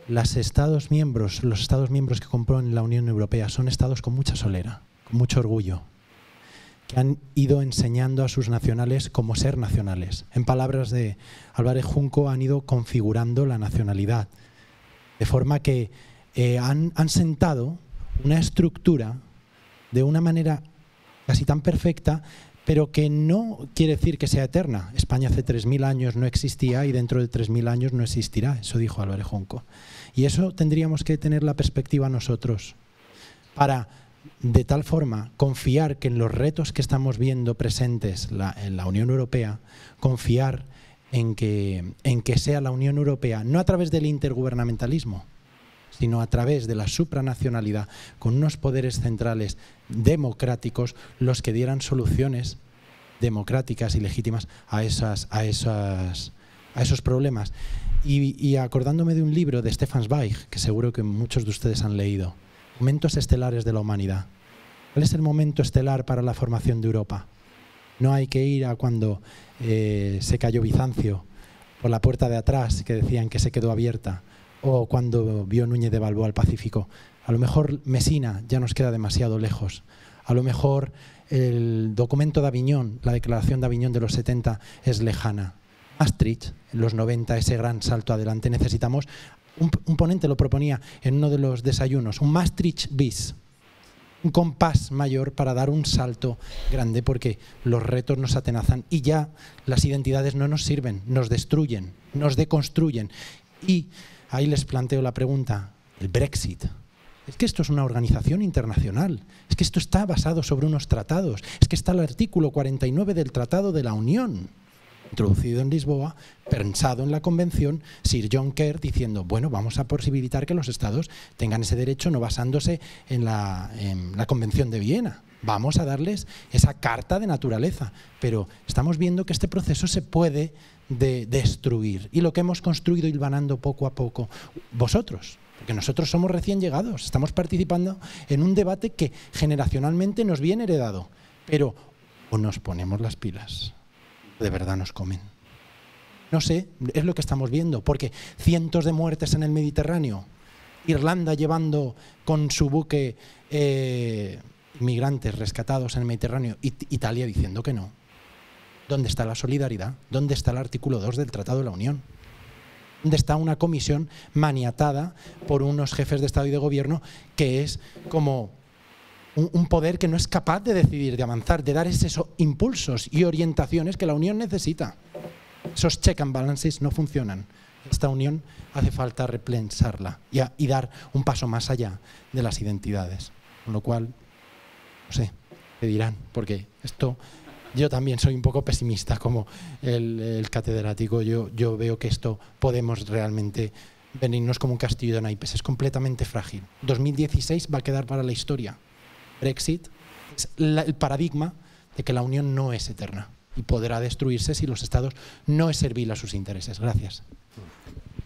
los Estados miembros que componen la Unión Europea son estados con mucha solera, con mucho orgullo, que han ido enseñando a sus nacionales cómo ser nacionales. En palabras de Álvarez Junco, han ido configurando la nacionalidad, de forma que han sentado una estructura de una manera casi tan perfecta, pero que no quiere decir que sea eterna. España hace 3000 años no existía y dentro de 3000 años no existirá, eso dijo Álvarez Junco. Y eso tendríamos que tener la perspectiva nosotros, para de tal forma confiar que en los retos que estamos viendo presentes en la Unión Europea, confiar en que sea la Unión Europea, no a través del intergubernamentalismo, sino a través de la supranacionalidad, con unos poderes centrales democráticos, los que dieran soluciones democráticas y legítimas a esos problemas. Y acordándome de un libro de Stefan Zweig, que seguro que muchos de ustedes han leído, Momentos estelares de la humanidad. ¿Cuál es el momento estelar para la formación de Europa? No hay que ir a cuando se cayó Bizancio, por la puerta de atrás, que decían que se quedó abierta, o cuando vio Núñez de Balboa al Pacífico. A lo mejor Messina ya nos queda demasiado lejos. A lo mejor el documento de Aviñón, la declaración de Aviñón de los 70 es lejana. Maastricht, en los 90, ese gran salto adelante. Necesitamos, un ponente lo proponía en uno de los desayunos, un Maastricht bis, un compás mayor para dar un salto grande, porque los retos nos atenazan y ya las identidades no nos sirven, nos destruyen, nos deconstruyen. Y ahí les planteo la pregunta, el Brexit. Es que esto es una organización internacional, es que esto está basado sobre unos tratados, es que está el artículo 49 del Tratado de la Unión, introducido en Lisboa, pensado en la Convención, Sir John Kerr diciendo, bueno, vamos a posibilitar que los estados tengan ese derecho no basándose en la Convención de Viena. Vamos a darles esa carta de naturaleza, pero estamos viendo que este proceso se puede destruir. Y lo que hemos construido hilvanando poco a poco, vosotros, porque nosotros somos recién llegados, estamos participando en un debate que generacionalmente nos viene heredado, pero o nos ponemos las pilas, de verdad nos comen. No sé, es lo que estamos viendo, porque cientos de muertes en el Mediterráneo, Irlanda llevando con su buque migrantes rescatados en el Mediterráneo, Italia diciendo que no. ¿Dónde está la solidaridad? ¿Dónde está el artículo 2 del Tratado de la Unión? ¿Dónde está una comisión maniatada por unos jefes de Estado y de Gobierno que es como un poder que no es capaz de decidir, de avanzar, de dar esos impulsos y orientaciones que la Unión necesita? Esos check and balances no funcionan. esta unión hace falta repensarla y dar un paso más allá de las identidades. Con lo cual, no sé, ¿qué dirán? Porque esto, yo también soy un poco pesimista como el catedrático. Yo veo que esto podemos realmente venirnos como un castillo de naipes. Es completamente frágil. 2016 va a quedar para la historia. Brexit es el paradigma de que la Unión no es eterna y podrá destruirse si los Estados no es servil a sus intereses. Gracias.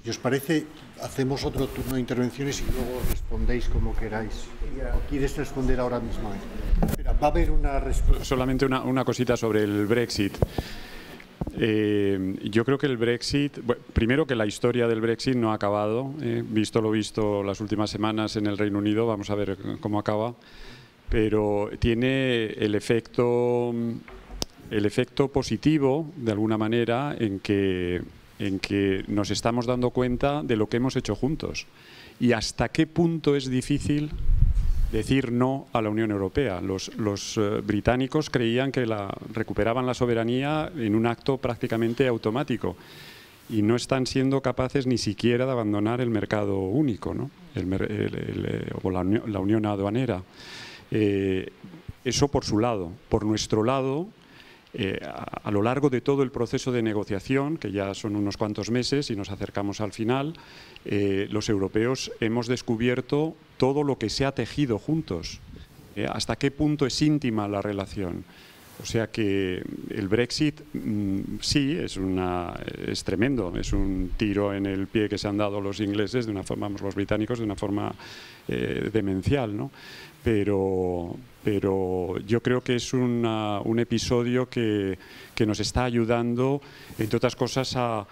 ¿Y os parece, hacemos otro turno de intervenciones y luego respondéis como queráis? ¿O quieres responder ahora mismo? Espera, va a haber una respuesta. Solamente una cosita sobre el Brexit. Yo creo que el Brexit, bueno, primero que la historia del Brexit no ha acabado, visto lo visto las últimas semanas en el Reino Unido, vamos a ver cómo acaba, pero tiene el efecto positivo, de alguna manera, en que nos estamos dando cuenta de lo que hemos hecho juntos y hasta qué punto es difícil decir no a la Unión Europea. Los británicos creían que recuperaban la soberanía en un acto prácticamente automático y no están siendo capaces ni siquiera de abandonar el mercado único, ¿no? O la unión aduanera. Eso por su lado. Por nuestro lado, a lo largo de todo el proceso de negociación, que ya son unos cuantos meses y nos acercamos al final, los europeos hemos descubierto todo lo que se ha tejido juntos, hasta qué punto es íntima la relación. O sea que el Brexit sí es tremendo, es un tiro en el pie que se han dado los ingleses, de una forma, los británicos, de una forma demencial, ¿no? Pero yo creo que es un episodio que nos está ayudando, entre otras cosas, a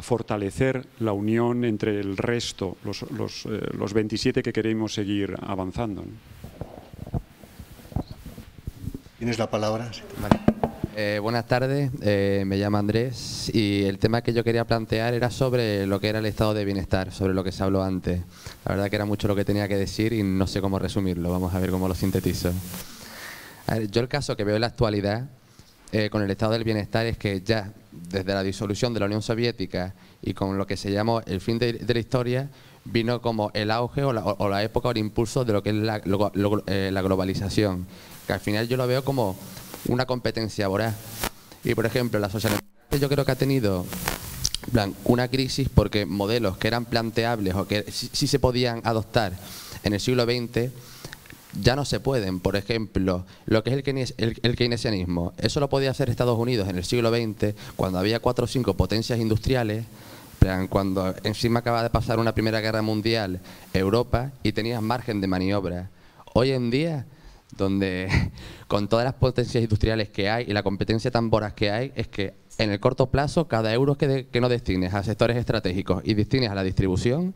fortalecer la unión entre el resto, los 27 que queremos seguir avanzando, ¿no? ¿Tienes la palabra? Vale. Buenas tardes, me llamo Andrés y el tema que yo quería plantear era sobre lo que era el estado de bienestar, sobre lo que se habló antes. La verdad que era mucho lo que tenía que decir y no sé cómo resumirlo, vamos a ver cómo lo sintetizo. A ver, yo el caso que veo en la actualidad con el estado del bienestar es que ya desde la disolución de la Unión Soviética y con lo que se llamó el fin de la historia, vino como el auge o la época o el impulso de lo que es la globalización, que al final yo lo veo como una competencia voraz. Y por ejemplo, la socialdemocracia yo creo que ha tenido una crisis porque modelos que eran planteables o que sí se podían adoptar en el siglo XX ya no se pueden. Por ejemplo, lo que es el keynesianismo, eso lo podía hacer Estados Unidos en el siglo XX cuando había 4 o 5 potencias industriales, cuando encima acaba de pasar una Primera Guerra Mundial Europa y tenías margen de maniobra. Hoy en día, donde con todas las potencias industriales que hay y la competencia tan voraz que hay, es que en el corto plazo cada euro que no destines a sectores estratégicos y destines a la distribución,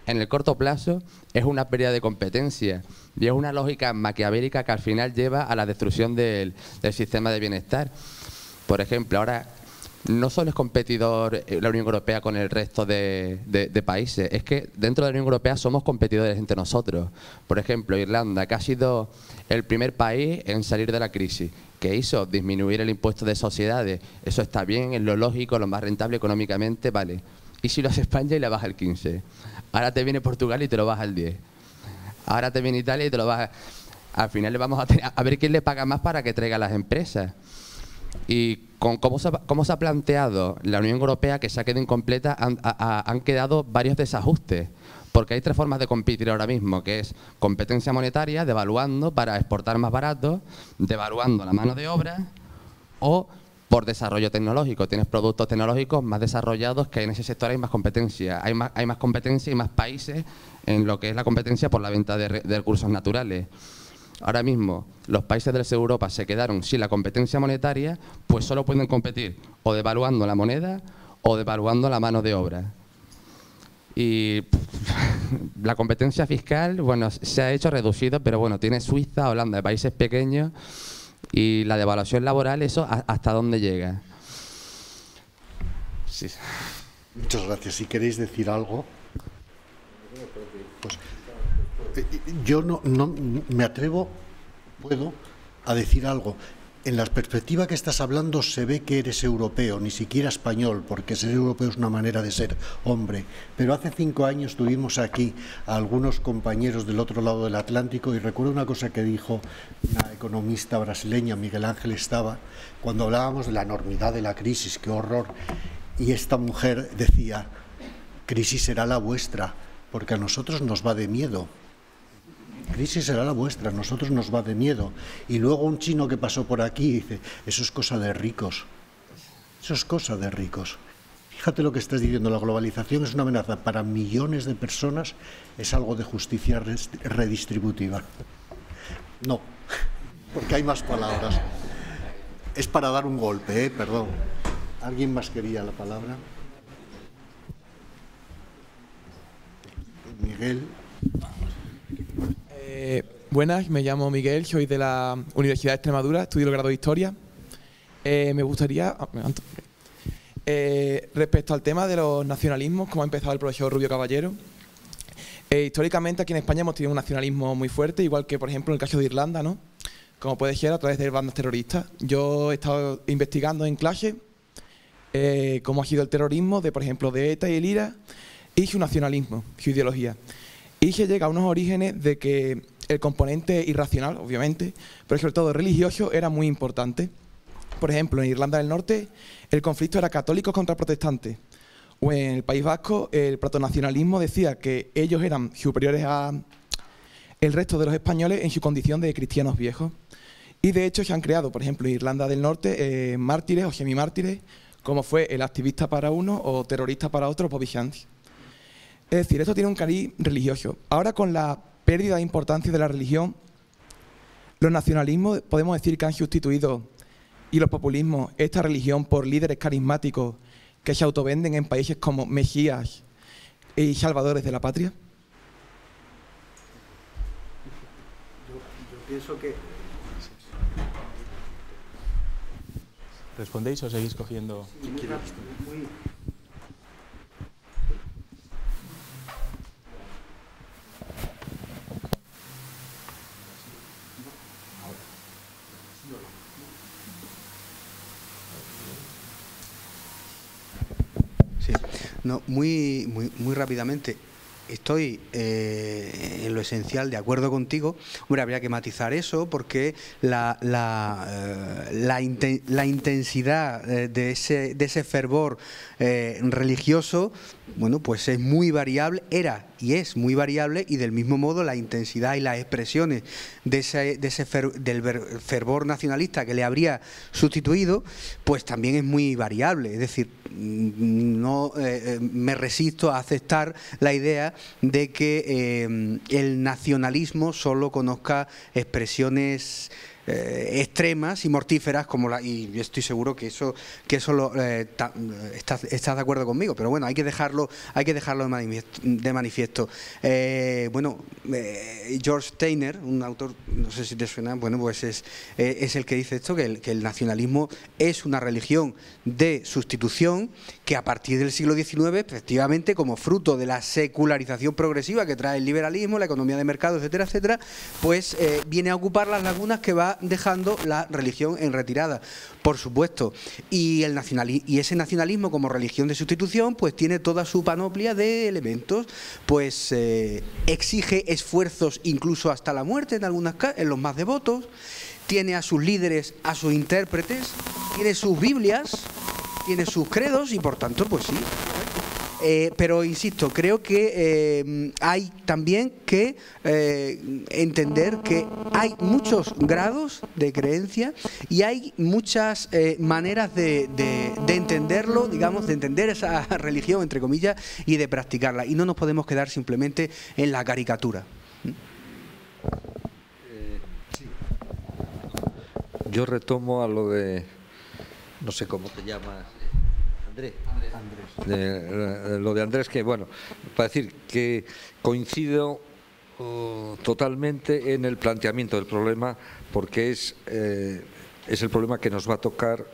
en el corto plazo es una pérdida de competencia y es una lógica maquiavélica que al final lleva a la destrucción del sistema de bienestar. Por ejemplo, ahora no solo es competidor la Unión Europea con el resto de países, es que dentro de la Unión Europea somos competidores entre nosotros. Por ejemplo, Irlanda, que ha sido el primer país en salir de la crisis, que hizo disminuir el impuesto de sociedades, eso está bien, es lo lógico, lo más rentable económicamente, vale. Y si lo hace España y le baja el 15%. Ahora te viene Portugal y te lo baja el 10%. Ahora te viene Italia y te lo baja. Al final le vamos a ver quién le paga más para que traiga las empresas. Y con cómo se ha planteado la Unión Europea, que se ha quedado incompleta, han quedado varios desajustes. Porque hay 3 formas de competir ahora mismo, que es competencia monetaria, devaluando para exportar más barato, devaluando la mano de obra, o por desarrollo tecnológico. Tienes productos tecnológicos más desarrollados, que en ese sector hay más competencia. Hay más competencia y más países en lo que es la competencia por la venta de recursos naturales. Ahora mismo los países del sur de Europa se quedaron sin la competencia monetaria, pues solo pueden competir o devaluando la moneda o devaluando la mano de obra. Y la competencia fiscal, bueno, se ha hecho reducido, pero bueno, tiene Suiza, Holanda, países pequeños, y la devaluación laboral, eso hasta dónde llega. Sí. Muchas gracias. Si queréis decir algo, pues yo no me atrevo, puedo, a decir algo. en la perspectiva que estás hablando se ve que eres europeo, ni siquiera español, porque ser europeo es una manera de ser hombre. Pero hace 5 años tuvimos aquí a algunos compañeros del otro lado del Atlántico y recuerdo una cosa que dijo una economista brasileña, Miguel Ángel Estaba, cuando hablábamos de la enormidad de la crisis, qué horror. Y esta mujer decía, crisis será la vuestra, porque a nosotros nos va de miedo. Crisis será la vuestra, a nosotros nos va de miedo. Y luego un chino que pasó por aquí dice, eso es cosa de ricos. Eso es cosa de ricos. Fíjate lo que estás diciendo, la globalización es una amenaza para millones de personas, es algo de justicia redistributiva. No, porque hay más palabras. Es para dar un golpe, perdón. ¿Alguien más quería la palabra? Miguel. Buenas, me llamo Miguel, soy de la Universidad de Extremadura, estudio el grado de Historia. Me gustaría, respecto al tema de los nacionalismos, como ha empezado el profesor Rubio Caballero, históricamente aquí en España hemos tenido un nacionalismo muy fuerte, igual que por ejemplo en el caso de Irlanda, ¿no? Como puede ser a través de bandas terroristas. Yo he estado investigando en clase cómo ha sido el terrorismo de, por ejemplo, de ETA y el IRA y su nacionalismo, su ideología. Y se llega a unos orígenes de que el componente irracional, obviamente, pero sobre todo religioso, era muy importante. Por ejemplo, en Irlanda del Norte el conflicto era católicos contra protestantes. O en el País Vasco el protonacionalismo decía que ellos eran superiores al resto de los españoles en su condición de cristianos viejos. Y de hecho se han creado, por ejemplo, en Irlanda del Norte, mártires o semimártires, como fue el activista para uno o terrorista para otro, Bobby Sands. Es decir, esto tiene un cariz religioso. Ahora, con la pérdida de importancia de la religión, los nacionalismos podemos decir que han sustituido, y los populismos, esta religión por líderes carismáticos que se autovenden en países como Mesías y salvadores de la patria. Yo pienso que... ¿Respondéis o seguís cogiendo? Sí, muy... Sí, no, muy rápidamente. Estoy en lo esencial de acuerdo contigo. Hombre, habría que matizar eso porque la intensidad de ese fervor religioso, bueno, pues es muy variable, era y es muy variable, y del mismo modo la intensidad y las expresiones del fervor nacionalista que le habría sustituido, pues también es muy variable. Es decir, no me resisto a aceptar la idea de que el nacionalismo solo conozca expresiones extremas y mortíferas, y estoy seguro que eso estás de acuerdo conmigo, pero bueno, hay que dejarlo de manifiesto. George Steiner, un autor, no sé si te suena, bueno, pues es el que dice esto, que el nacionalismo es una religión de sustitución que a partir del siglo XIX, efectivamente, como fruto de la secularización progresiva que trae el liberalismo, la economía de mercado, etcétera, etcétera, pues viene a ocupar las lagunas que va dejando la religión en retirada, por supuesto. Y ese nacionalismo como religión de sustitución pues tiene toda su panoplia de elementos, pues exige esfuerzos incluso hasta la muerte en los más devotos, tiene a sus líderes, a sus intérpretes, tiene sus Biblias, tiene sus credos y por tanto pues sí. Pero insisto, creo que hay también que entender que hay muchos grados de creencia y hay muchas maneras de entenderlo, digamos, de entender esa religión, entre comillas, y de practicarla. Y no nos podemos quedar simplemente en la caricatura. Yo retomo a lo de, no sé cómo te llamas, Andrés. Lo de Andrés, que bueno, para decir que coincido totalmente en el planteamiento del problema, porque es el problema que nos va a tocar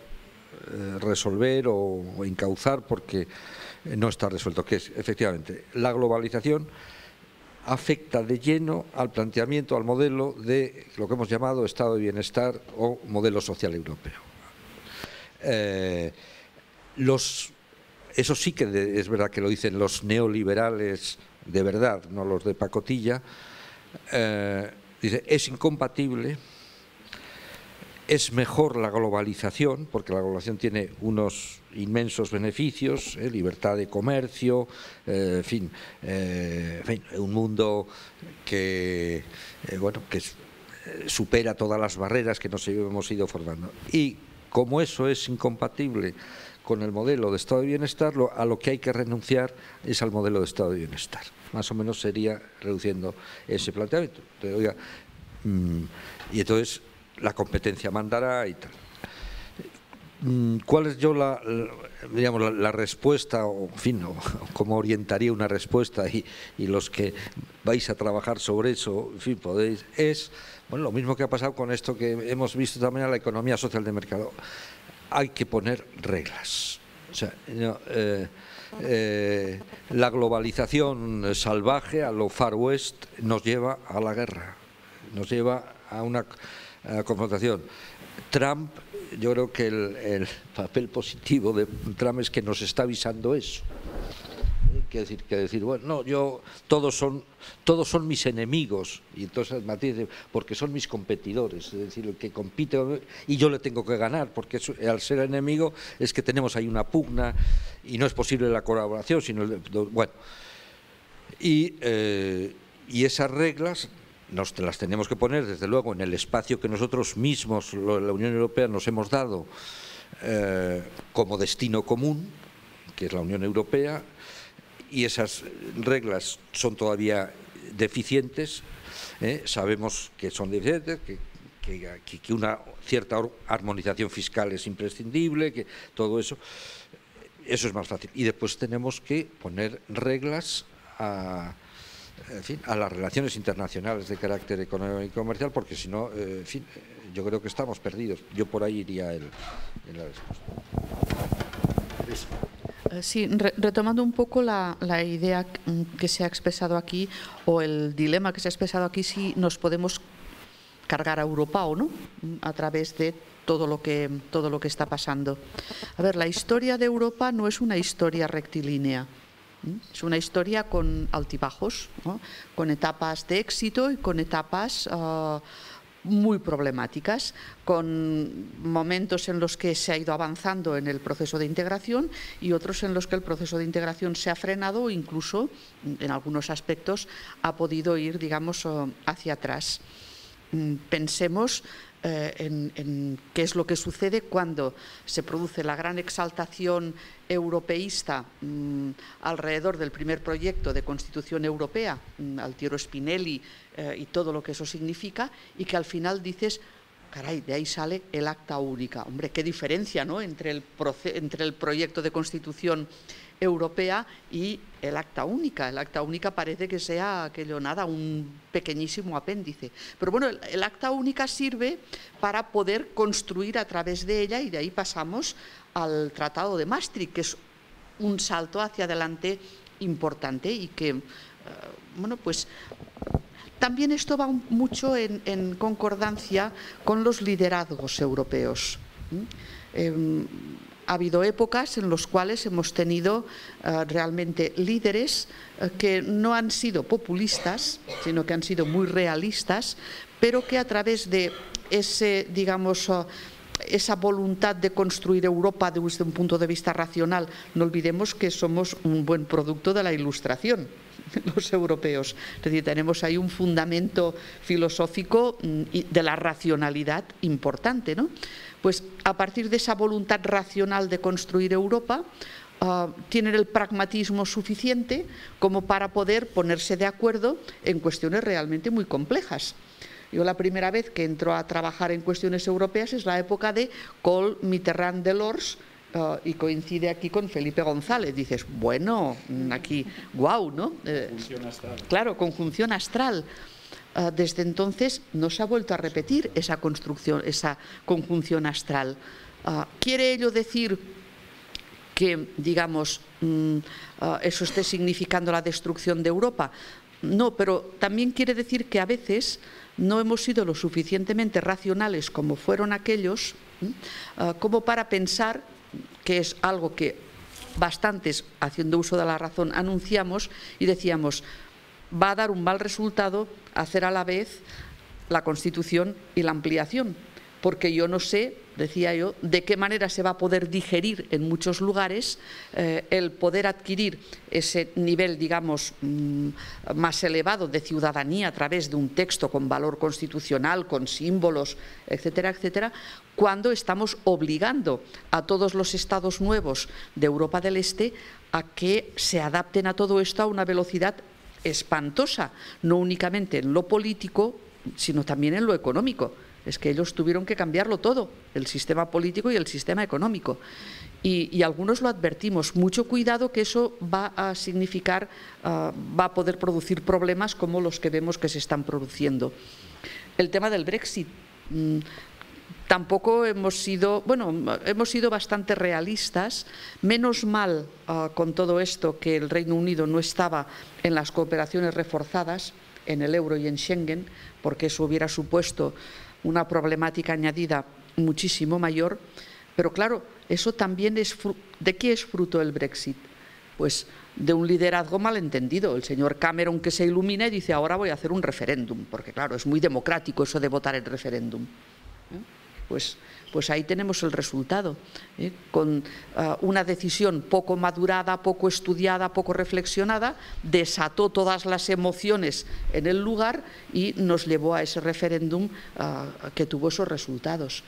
resolver o encauzar, porque no está resuelto, que es efectivamente la globalización afecta de lleno al planteamiento, al modelo de lo que hemos llamado Estado de Bienestar o modelo social europeo. Eso sí que es verdad que lo dicen los neoliberales de verdad, no los de pacotilla. Dice, es incompatible, es mejor la globalización, porque la globalización tiene unos inmensos beneficios, libertad de comercio, en fin, un mundo que, que supera todas las barreras que nos hemos ido formando. Y como eso es incompatible con el modelo de Estado de Bienestar, a lo que hay que renunciar es al modelo de Estado de Bienestar. Más o menos sería reduciendo ese planteamiento. Entonces, oiga, y entonces la competencia mandará y tal. ¿Cuál es la respuesta, o en fin, o cómo orientaría una respuesta? Y los que vais a trabajar sobre eso, en fin, podéis, es lo mismo que ha pasado con esto que hemos visto también en la economía social de mercado. Hay que poner reglas. O sea, la globalización salvaje a lo Far West nos lleva a la guerra, nos lleva a una confrontación. Trump, yo creo que el papel positivo de Trump es que nos está avisando eso. Que decir, bueno, no, todos son mis enemigos, y entonces Matías dice, porque son mis competidores, es decir, el que compite y yo le tengo que ganar, porque al ser enemigo es que tenemos ahí una pugna y no es posible la colaboración, sino bueno, y esas reglas las tenemos que poner desde luego en el espacio que nosotros mismos, la Unión Europea, nos hemos dado como destino común, que es la Unión Europea. Y esas reglas son todavía deficientes, sabemos que son deficientes, que una cierta armonización fiscal es imprescindible, que todo eso es más fácil. Y después tenemos que poner reglas a las relaciones internacionales de carácter económico y comercial, porque si no, en fin, yo creo que estamos perdidos. Yo por ahí iría en la respuesta. Sí, retomando un poco la idea que se ha expresado aquí, o el dilema que se ha expresado aquí, si nos podemos cargar a Europa o no, a través de todo lo que está pasando. A ver, la historia de Europa no es una historia rectilínea, es una historia con altibajos, ¿no? Con etapas de éxito y con etapas muy problemáticas, con momentos en los que se ha ido avanzando en el proceso de integración y otros en los que el proceso de integración se ha frenado o incluso, en algunos aspectos, ha podido ir, digamos, hacia atrás. Pensemos en qué es lo que sucede cuando se produce la gran exaltación europeísta alrededor del primer proyecto de Constitución Europea, Altiero Spinelli y todo lo que eso significa, y que al final dices, caray, de ahí sale el Acta Única. Hombre, qué diferencia, ¿no?, entre el proyecto de Constitución Europea y el Acta Única. El Acta Única parece que sea aquello nada, un pequeñísimo apéndice. Pero bueno, el Acta Única sirve para poder construir a través de ella, y de ahí pasamos al Tratado de Maastricht, que es un salto hacia adelante importante y que, bueno, pues también esto va mucho en concordancia con los liderazgos europeos. Ha habido épocas en las cuales hemos tenido realmente líderes que no han sido populistas, sino que han sido muy realistas, pero que a través de ese, digamos, esa voluntad de construir Europa desde un punto de vista racional, no olvidemos que somos un buen producto de la Ilustración, los europeos. Es decir, tenemos ahí un fundamento filosófico de la racionalidad importante, ¿no? Pues a partir de esa voluntad racional de construir Europa, tienen el pragmatismo suficiente como para poder ponerse de acuerdo en cuestiones realmente muy complejas. Yo la primera vez que entro a trabajar en cuestiones europeas es la época de Kohl, Mitterrand, Delors, y coincide aquí con Felipe González. Dices, bueno, aquí, guau, ¿no? Conjunción astral. Claro, conjunción astral. Desde entonces no se ha vuelto a repetir esa construcción, esa conjunción astral. ¿Quiere ello decir que, digamos, eso esté significando la destrucción de Europa? No, pero también quiere decir que a veces no hemos sido lo suficientemente racionales como fueron aquellos, como para pensar, que es algo que bastantes, haciendo uso de la razón, anunciamos y decíamos, va a dar un mal resultado hacer a la vez la Constitución y la ampliación, porque yo no sé, decía yo, de qué manera se va a poder digerir en muchos lugares el poder adquirir ese nivel, digamos, más elevado de ciudadanía a través de un texto con valor constitucional, con símbolos, etcétera, etcétera, cuando estamos obligando a todos los estados nuevos de Europa del Este a que se adapten a todo esto a una velocidad espantosa, no únicamente en lo político, sino también en lo económico. Es que ellos tuvieron que cambiarlo todo, el sistema político y el sistema económico. Y algunos lo advertimos, mucho cuidado que eso va a significar, va a poder producir problemas como los que vemos que se están produciendo. El tema del Brexit, tampoco hemos sido, bueno, hemos sido bastante realistas. Menos mal con todo esto que el Reino Unido no estaba en las cooperaciones reforzadas, en el euro y en Schengen, porque eso hubiera supuesto una problemática añadida muchísimo mayor, pero claro, eso también es ¿de qué es fruto el Brexit? Pues de un liderazgo malentendido. El señor Cameron, que se ilumina y dice, ahora voy a hacer un referéndum, porque claro, es muy democrático eso de votar el referéndum. Pues ahí tenemos el resultado, con una decisión poco madurada, poco estudiada, poco reflexionada, desató todas las emociones en el lugar y nos llevó a ese referéndum que tuvo esos resultados.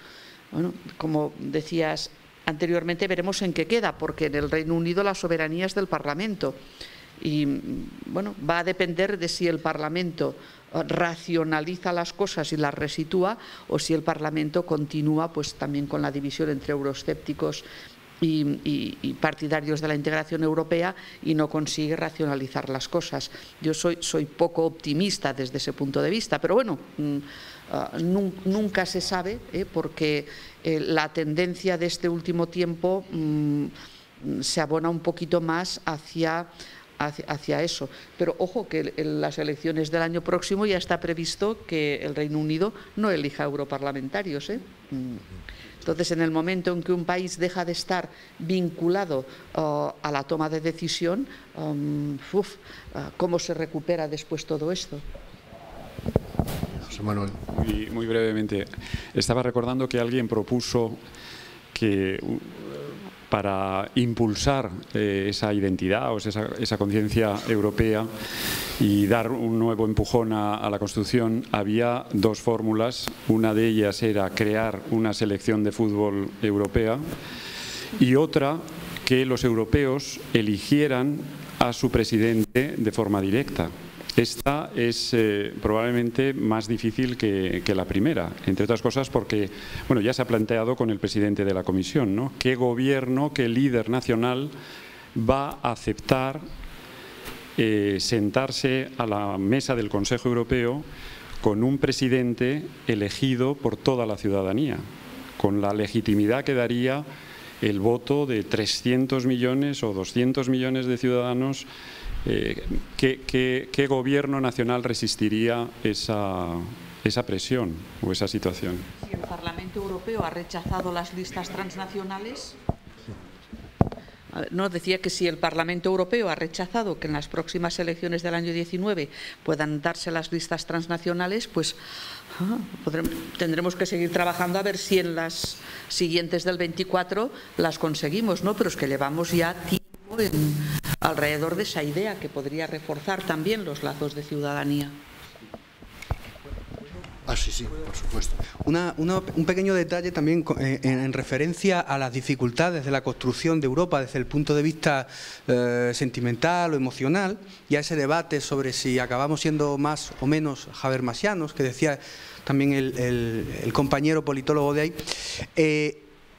Bueno, como decías anteriormente, veremos en qué queda, porque en el Reino Unido la soberanía es del Parlamento y bueno, va a depender de si el Parlamento racionaliza las cosas y las resitúa o si el Parlamento continúa pues también con la división entre euroescépticos y partidarios de la integración europea y no consigue racionalizar las cosas. Yo soy poco optimista desde ese punto de vista, pero bueno, nunca se sabe, porque la tendencia de este último tiempo se abona un poquito más hacia eso. Pero ojo que en las elecciones del año próximo ya está previsto que el Reino Unido no elija europarlamentarios. Entonces, en el momento en que un país deja de estar vinculado a la toma de decisión, ¿cómo se recupera después todo esto? José Manuel. Muy brevemente, estaba recordando que alguien propuso que para impulsar esa identidad o esa conciencia europea y dar un nuevo empujón a la Constitución, había dos fórmulas. Una de ellas era crear una selección de fútbol europea y otra que los europeos eligieran a su presidente de forma directa. Esta es probablemente más difícil que la primera, entre otras cosas porque bueno, ya se ha planteado con el presidente de la Comisión, ¿no? ¿Qué gobierno, qué líder nacional va a aceptar sentarse a la mesa del Consejo Europeo con un presidente elegido por toda la ciudadanía, con la legitimidad que daría el voto de 300 millones o 200 millones de ciudadanos? ¿Qué gobierno nacional resistiría esa presión o esa situación? Si el Parlamento Europeo ha rechazado las listas transnacionales, no, decía que si el Parlamento Europeo ha rechazado que en las próximas elecciones del año 19 puedan darse las listas transnacionales, pues tendremos que seguir trabajando a ver si en las siguientes del 24 las conseguimos, ¿no? Pero es que llevamos ya tiempo alrededor de esa idea que podría reforzar también los lazos de ciudadanía. Sí, por supuesto. Un pequeño detalle también en referencia a las dificultades de la construcción de Europa desde el punto de vista sentimental o emocional, y a ese debate sobre si acabamos siendo más o menos habermasianos, que decía también el compañero politólogo de ahí.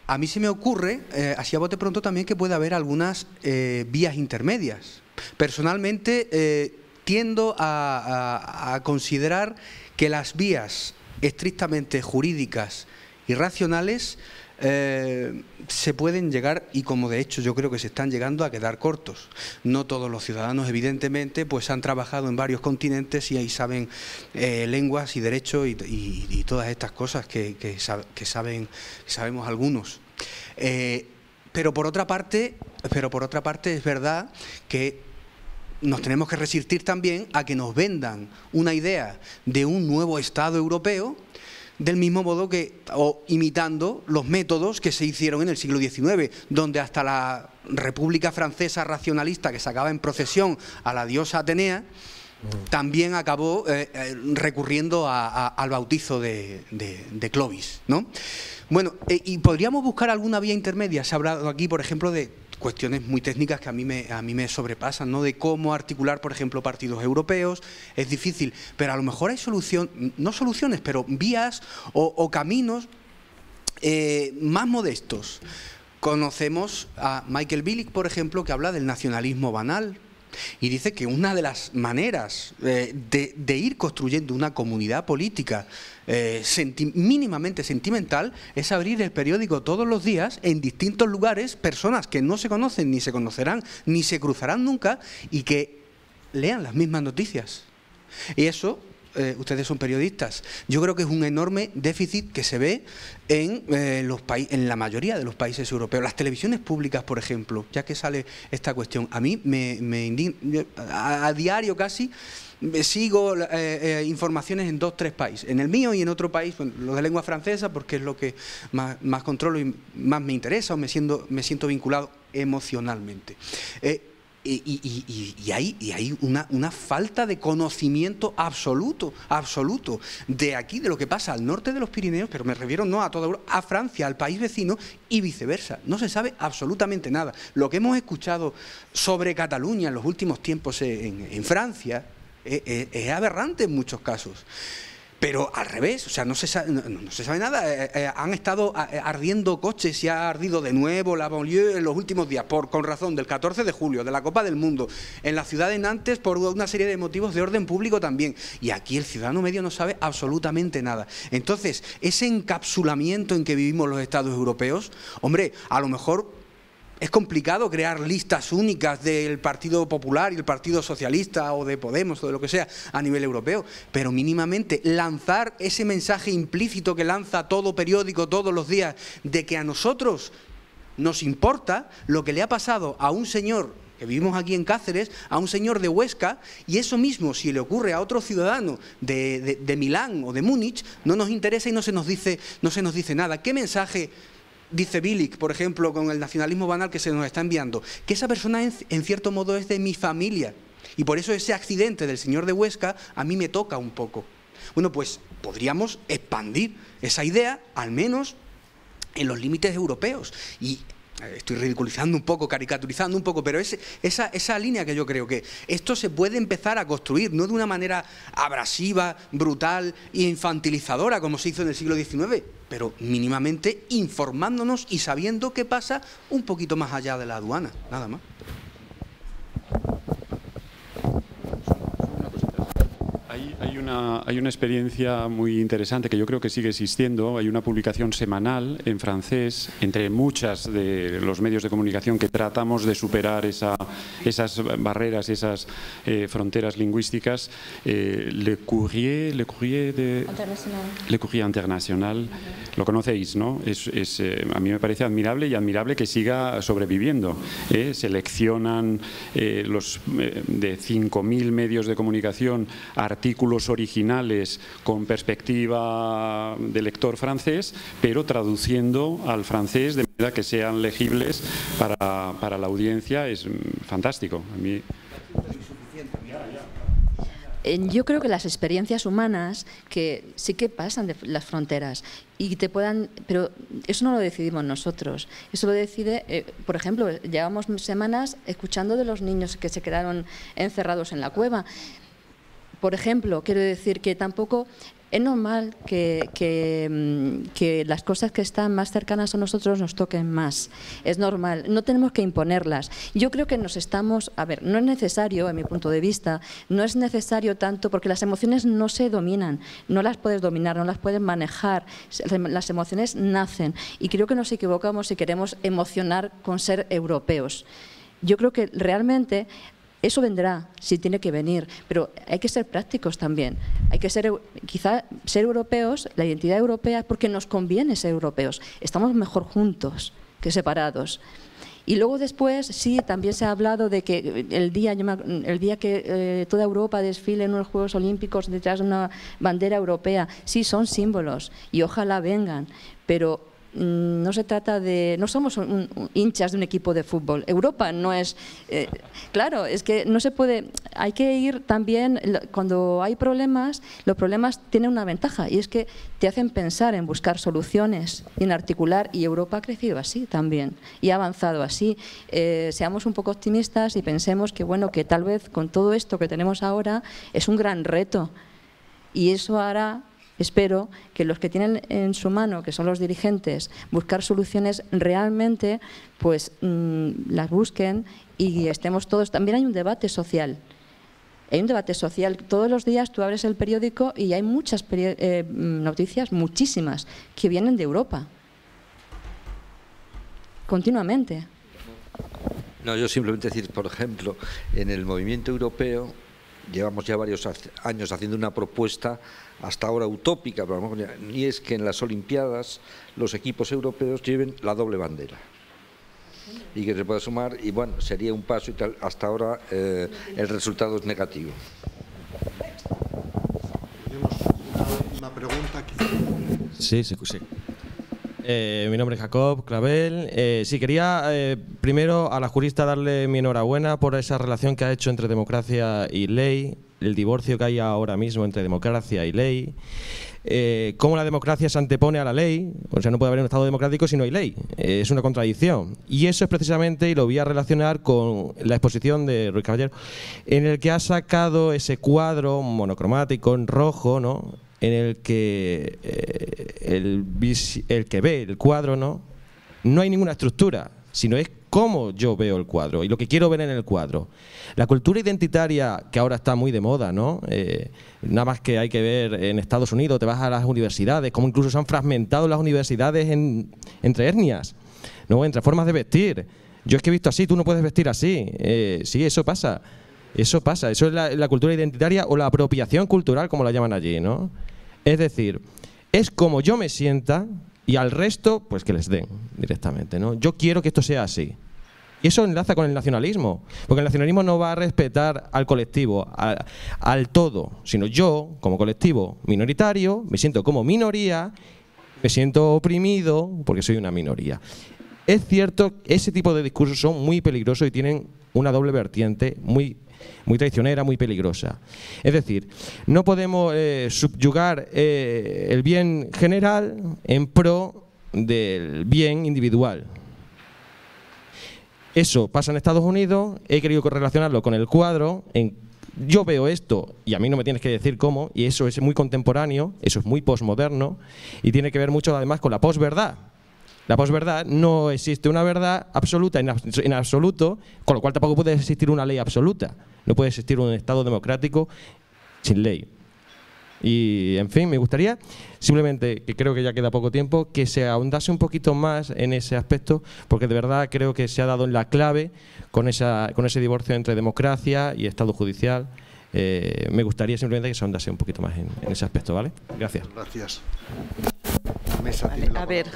A mí se me ocurre, así a bote pronto también, que puede haber algunas vías intermedias. Personalmente tiendo a considerar que las vías estrictamente jurídicas y racionales se pueden llegar, y como de hecho yo creo que se están llegando, a quedar cortos. No todos los ciudadanos, evidentemente, pues han trabajado en varios continentes y ahí saben lenguas y derechos y todas estas cosas que sabemos algunos. Pero por otra parte es verdad que nos tenemos que resistir también a que nos vendan una idea de un nuevo Estado europeo, del mismo modo que, o imitando los métodos que se hicieron en el siglo XIX, donde hasta la República Francesa racionalista, que sacaba en procesión a la diosa Atenea, también acabó recurriendo al bautizo de Clovis, ¿no? Bueno, y podríamos buscar alguna vía intermedia. Se ha hablado aquí, por ejemplo, de cuestiones muy técnicas que a mí me sobrepasan, ¿no? De cómo articular, por ejemplo, partidos europeos. Es difícil, pero a lo mejor hay no soluciones, pero vías o caminos más modestos. Conocemos a Michael Billig, por ejemplo, que habla del nacionalismo banal. Y dice que una de las maneras de ir construyendo una comunidad política mínimamente sentimental es abrir el periódico todos los días en distintos lugares, personas que no se conocen, ni se conocerán, ni se cruzarán nunca, y que lean las mismas noticias. Y eso, ustedes son periodistas, yo creo que es un enorme déficit que se ve en la mayoría de los países europeos. Las televisiones públicas, por ejemplo, ya que sale esta cuestión, a mí me indigna, a diario casi sigo informaciones en 2 o 3 países, en el mío y en otro país, bueno, lo de lengua francesa, porque es lo que más controlo y más me interesa, o me siento vinculado emocionalmente. Y hay una falta de conocimiento absoluto de aquí, de lo que pasa al norte de los Pirineos, pero me refiero no a toda Europa, a Francia, al país vecino y viceversa. No se sabe absolutamente nada. Lo que hemos escuchado sobre Cataluña en los últimos tiempos en Francia es aberrante en muchos casos. Pero al revés, o sea, no se sabe nada. Han estado ardiendo coches y ha ardido de nuevo la banlieue en los últimos días, con razón del 14 de julio, de la Copa del Mundo, en la ciudad de Nantes por una serie de motivos de orden público también. Y aquí el ciudadano medio no sabe absolutamente nada. Entonces, ese encapsulamiento en que vivimos los Estados europeos, hombre, a lo mejor es complicado crear listas únicas del Partido Popular y el Partido Socialista o de Podemos o de lo que sea a nivel europeo, pero mínimamente lanzar ese mensaje implícito que lanza todo periódico todos los días de que a nosotros nos importa lo que le ha pasado a un señor que vivimos aquí en Cáceres, a un señor de Huesca, y eso mismo, si le ocurre a otro ciudadano de Milán o de Múnich, no nos interesa y no se nos dice nada. ¿Qué mensaje dice Billig, por ejemplo, con el nacionalismo banal que se nos está enviando? Que esa persona en cierto modo es de mi familia, y por eso ese accidente del señor de Huesca a mí me toca un poco. Bueno, pues podríamos expandir esa idea, al menos en los límites europeos. Y estoy ridiculizando un poco, caricaturizando un poco, pero esa línea que yo creo que esto se puede empezar a construir, no de una manera abrasiva, brutal e infantilizadora como se hizo en el siglo XIX, pero mínimamente informándonos y sabiendo qué pasa un poquito más allá de la aduana, nada más. Hay una experiencia muy interesante que yo creo que sigue existiendo. Hay una publicación semanal en francés, entre muchas de los medios de comunicación que tratamos de superar esas barreras, esas fronteras lingüísticas. Le Courrier International, lo conocéis, ¿no? A mí me parece admirable, y admirable que siga sobreviviendo. Seleccionan de 5.000 medios de comunicación artículos originales con perspectiva de lector francés, pero traduciendo al francés de manera que sean legibles para la audiencia. Es fantástico. A mí... Yo creo que las experiencias humanas que sí que pasan de las fronteras y pero eso no lo decidimos nosotros, eso lo decide, por ejemplo, llevamos semanas escuchando de los niños que se quedaron encerrados en la cueva. Por ejemplo, quiero decir que tampoco Es normal que las cosas que están más cercanas a nosotros nos toquen más. Es normal, no tenemos que imponerlas. Yo creo que nos estamos... A ver, no es necesario, en mi punto de vista, no es necesario tanto, porque las emociones no se dominan, no las puedes dominar, no las puedes manejar. Las emociones nacen y creo que nos equivocamos si queremos emocionar con ser europeos. Yo creo que realmente... Eso vendrá, si tiene que venir, pero hay que ser prácticos también. Hay que ser, quizá ser europeos, la identidad europea, porque nos conviene ser europeos. Estamos mejor juntos que separados. Y luego después, sí, también se ha hablado de que el día que toda Europa desfile en unos Juegos Olímpicos detrás de una bandera europea, sí, son símbolos y ojalá vengan, pero... No se trata de... No somos hinchas de un equipo de fútbol. Europa no es... claro, es que no se puede... Hay que ir también... Cuando hay problemas, los problemas tienen una ventaja y es que te hacen pensar en buscar soluciones y en articular, y Europa ha crecido así también y ha avanzado así. Seamos un poco optimistas y pensemos que, bueno, que tal vez con todo esto que tenemos ahora es un gran reto y eso hará... Espero que los que tienen en su mano, que son los dirigentes, buscar soluciones realmente, pues las busquen y estemos todos. También hay un debate social. Hay un debate social. Todos los días tú abres el periódico y hay muchas noticias, muchísimas, que vienen de Europa. Continuamente. No, yo simplemente decir, por ejemplo, en el movimiento europeo llevamos ya varios años haciendo una propuesta hasta ahora utópica, pero a lo mejor ni es que en las Olimpiadas los equipos europeos lleven la doble bandera y que se pueda sumar, y bueno, sería un paso y tal. Hasta ahora el resultado es negativo. Tenemos una pregunta aquí. Sí. Mi nombre es Jacob Clavel. Sí, quería primero a la jurista darle mi enhorabuena por esa relación que ha hecho entre democracia y ley, el divorcio que hay ahora mismo entre democracia y ley, cómo la democracia se antepone a la ley. O sea, no puede haber un Estado democrático si no hay ley, es una contradicción. Y eso es precisamente, y lo voy a relacionar con la exposición de Ruiz Caballero, en el que ha sacado ese cuadro monocromático en rojo, ¿no?, en el que el que ve el cuadro, no hay ninguna estructura, sino es cómo yo veo el cuadro y lo que quiero ver en el cuadro. La cultura identitaria, que ahora está muy de moda, ¿no? Nada más que hay que ver en Estados Unidos, te vas a las universidades, cómo incluso se han fragmentado las universidades entre etnias, ¿no?, entre formas de vestir. Yo es que he visto así, tú no puedes vestir así. Sí, eso pasa. Eso pasa, eso es la cultura identitaria o la apropiación cultural, como la llaman allí, ¿no? Es decir, es como yo me sienta y al resto, pues que les den directamente, ¿no? Yo quiero que esto sea así. Y eso enlaza con el nacionalismo, porque el nacionalismo no va a respetar al colectivo, al todo, sino yo, como colectivo minoritario, me siento como minoría, me siento oprimido porque soy una minoría. Es cierto, ese tipo de discursos son muy peligrosos y tienen una doble vertiente muy traicionera, muy peligrosa. Es decir, no podemos subyugar el bien general en pro del bien individual. Eso pasa en Estados Unidos, he querido correlacionarlo con el cuadro. Yo veo esto y a mí no me tienes que decir cómo, y eso es muy contemporáneo, eso es muy posmoderno y tiene que ver mucho además con la posverdad. La posverdad, no existe una verdad absoluta en absoluto, con lo cual tampoco puede existir una ley absoluta. No puede existir un Estado democrático sin ley. Y, en fin, me gustaría simplemente, que creo que ya queda poco tiempo, que se ahondase un poquito más en ese aspecto, porque de verdad creo que se ha dado en la clave con ese divorcio entre democracia y Estado judicial. Me gustaría simplemente que se ahondase un poquito más en ese aspecto, ¿vale? Gracias. Gracias. Vale, a ver,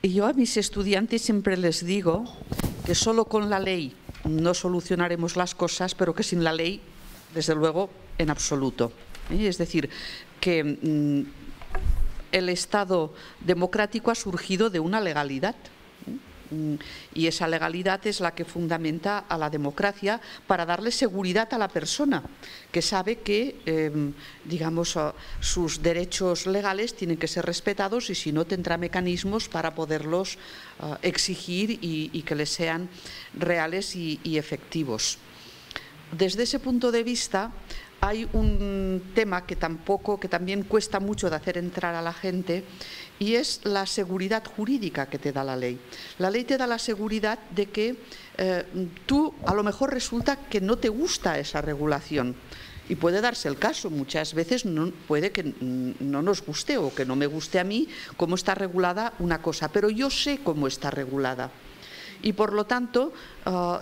yo a mis estudiantes siempre les digo que solo con la ley no solucionaremos las cosas, pero que sin la ley, desde luego, en absoluto. Es decir, que el Estado democrático ha surgido de una legalidad. Y esa legalidad es la que fundamenta a la democracia para darle seguridad a la persona, que sabe que, digamos, sus derechos legales tienen que ser respetados y si no tendrá mecanismos para poderlos exigir y que les sean reales y efectivos. Desde ese punto de vista, hay un tema que también cuesta mucho de hacer entrar a la gente, y es la seguridad jurídica que te da la ley. La ley te da la seguridad de que tú a lo mejor resulta que no te gusta esa regulación. Y puede darse el caso, muchas veces puede que no nos guste o que no me guste a mí cómo está regulada una cosa, pero yo sé cómo está regulada. Y por lo tanto,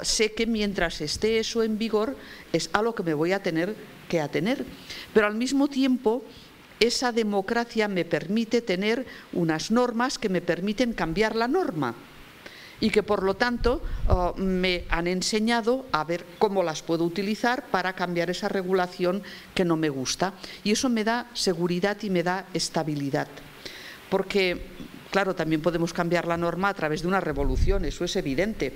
sé que mientras esté eso en vigor es a lo que me voy a tener que atener. Pero al mismo tiempo, esa democracia me permite tener unas normas que me permiten cambiar la norma. Y que por lo tanto me han enseñado a ver cómo las puedo utilizar para cambiar esa regulación que no me gusta. Y eso me da seguridad y me da estabilidad. Porque, claro, también podemos cambiar la norma a través de una revolución, eso es evidente.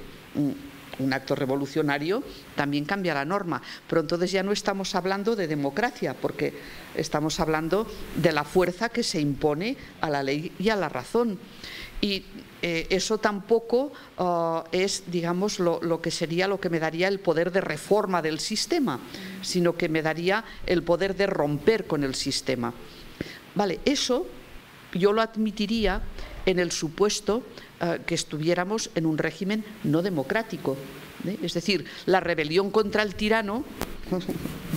Un acto revolucionario también cambia la norma, pero entonces ya no estamos hablando de democracia, porque estamos hablando de la fuerza que se impone a la ley y a la razón. Y eso tampoco es, digamos, lo que sería lo que me daría el poder de reforma del sistema, sino que me daría el poder de romper con el sistema. Vale, eso yo lo admitiría en el supuesto que estuviéramos en un régimen no democrático. Es decir, la rebelión contra el tirano,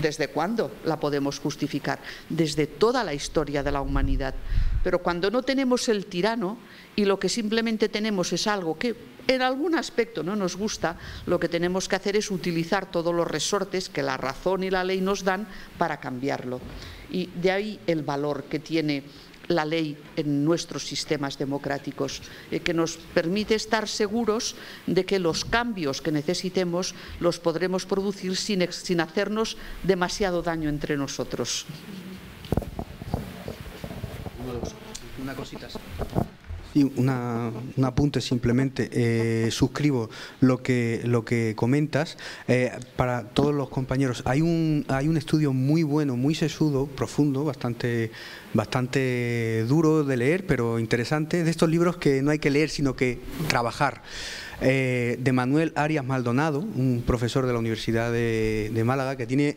¿desde cuándo la podemos justificar? Desde toda la historia de la humanidad. Pero cuando no tenemos el tirano y lo que simplemente tenemos es algo que en algún aspecto no nos gusta, lo que tenemos que hacer es utilizar todos los resortes que la razón y la ley nos dan para cambiarlo. Y de ahí el valor que tiene la ley en nuestros sistemas democráticos, que nos permite estar seguros de que los cambios que necesitemos los podremos producir sin hacernos demasiado daño entre nosotros. Una cosita. Sí, un apunte simplemente. Suscribo lo que comentas. Para todos los compañeros, hay un estudio muy bueno, muy sesudo, profundo, bastante duro de leer, pero interesante, de estos libros que no hay que leer, sino que trabajar. De Manuel Arias Maldonado, un profesor de la Universidad de Málaga, que tiene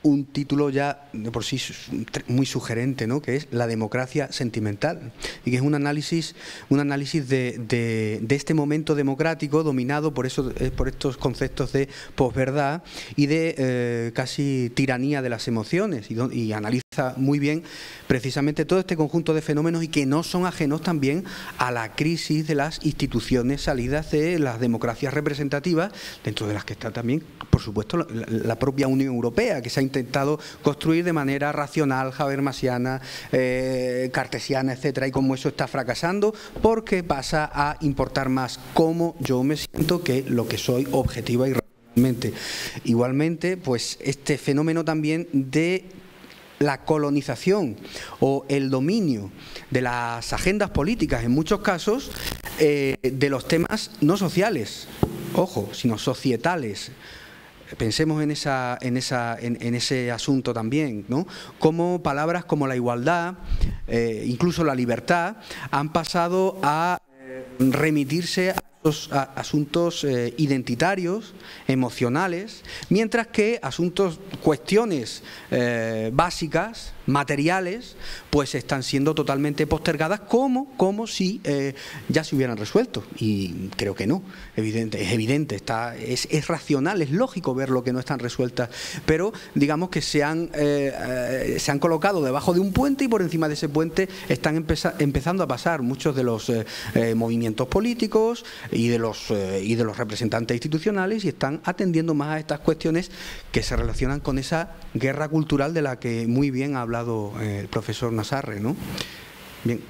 un título ya de por sí muy sugerente, ¿no?, que es La democracia sentimental, y que es un análisis de este momento democrático dominado por estos conceptos de posverdad y de casi tiranía de las emociones, y analiza muy bien precisamente todo este conjunto de fenómenos, y que no son ajenos también a la crisis de las instituciones salidas de las democracias representativas, dentro de las que está también, por supuesto, la propia Unión Europea, que se ha intentado construir de manera racional, habermasiana, cartesiana, etcétera, y como eso está fracasando, porque pasa a importar más cómo yo me siento que lo que soy objetiva y racionalmente. Igualmente, pues este fenómeno también de la colonización o el dominio de las agendas políticas, en muchos casos, de los temas no sociales, ojo, sino societales. Pensemos en ese asunto también, ¿no? Como palabras como la igualdad, incluso la libertad, han pasado a remitirse a asuntos identitarios, emocionales, mientras que cuestiones básicas, materiales, pues están siendo totalmente postergadas como si ya se hubieran resuelto, y creo que no. Es evidente, es racional, es lógico ver lo que no están resueltas, pero digamos que se han colocado debajo de un puente, y por encima de ese puente están empezando a pasar muchos de los movimientos políticos y de los representantes institucionales, y están atendiendo más a estas cuestiones que se relacionan con esa guerra cultural de la que muy bien ha hablado el profesor Nasarre, ¿no? Bien.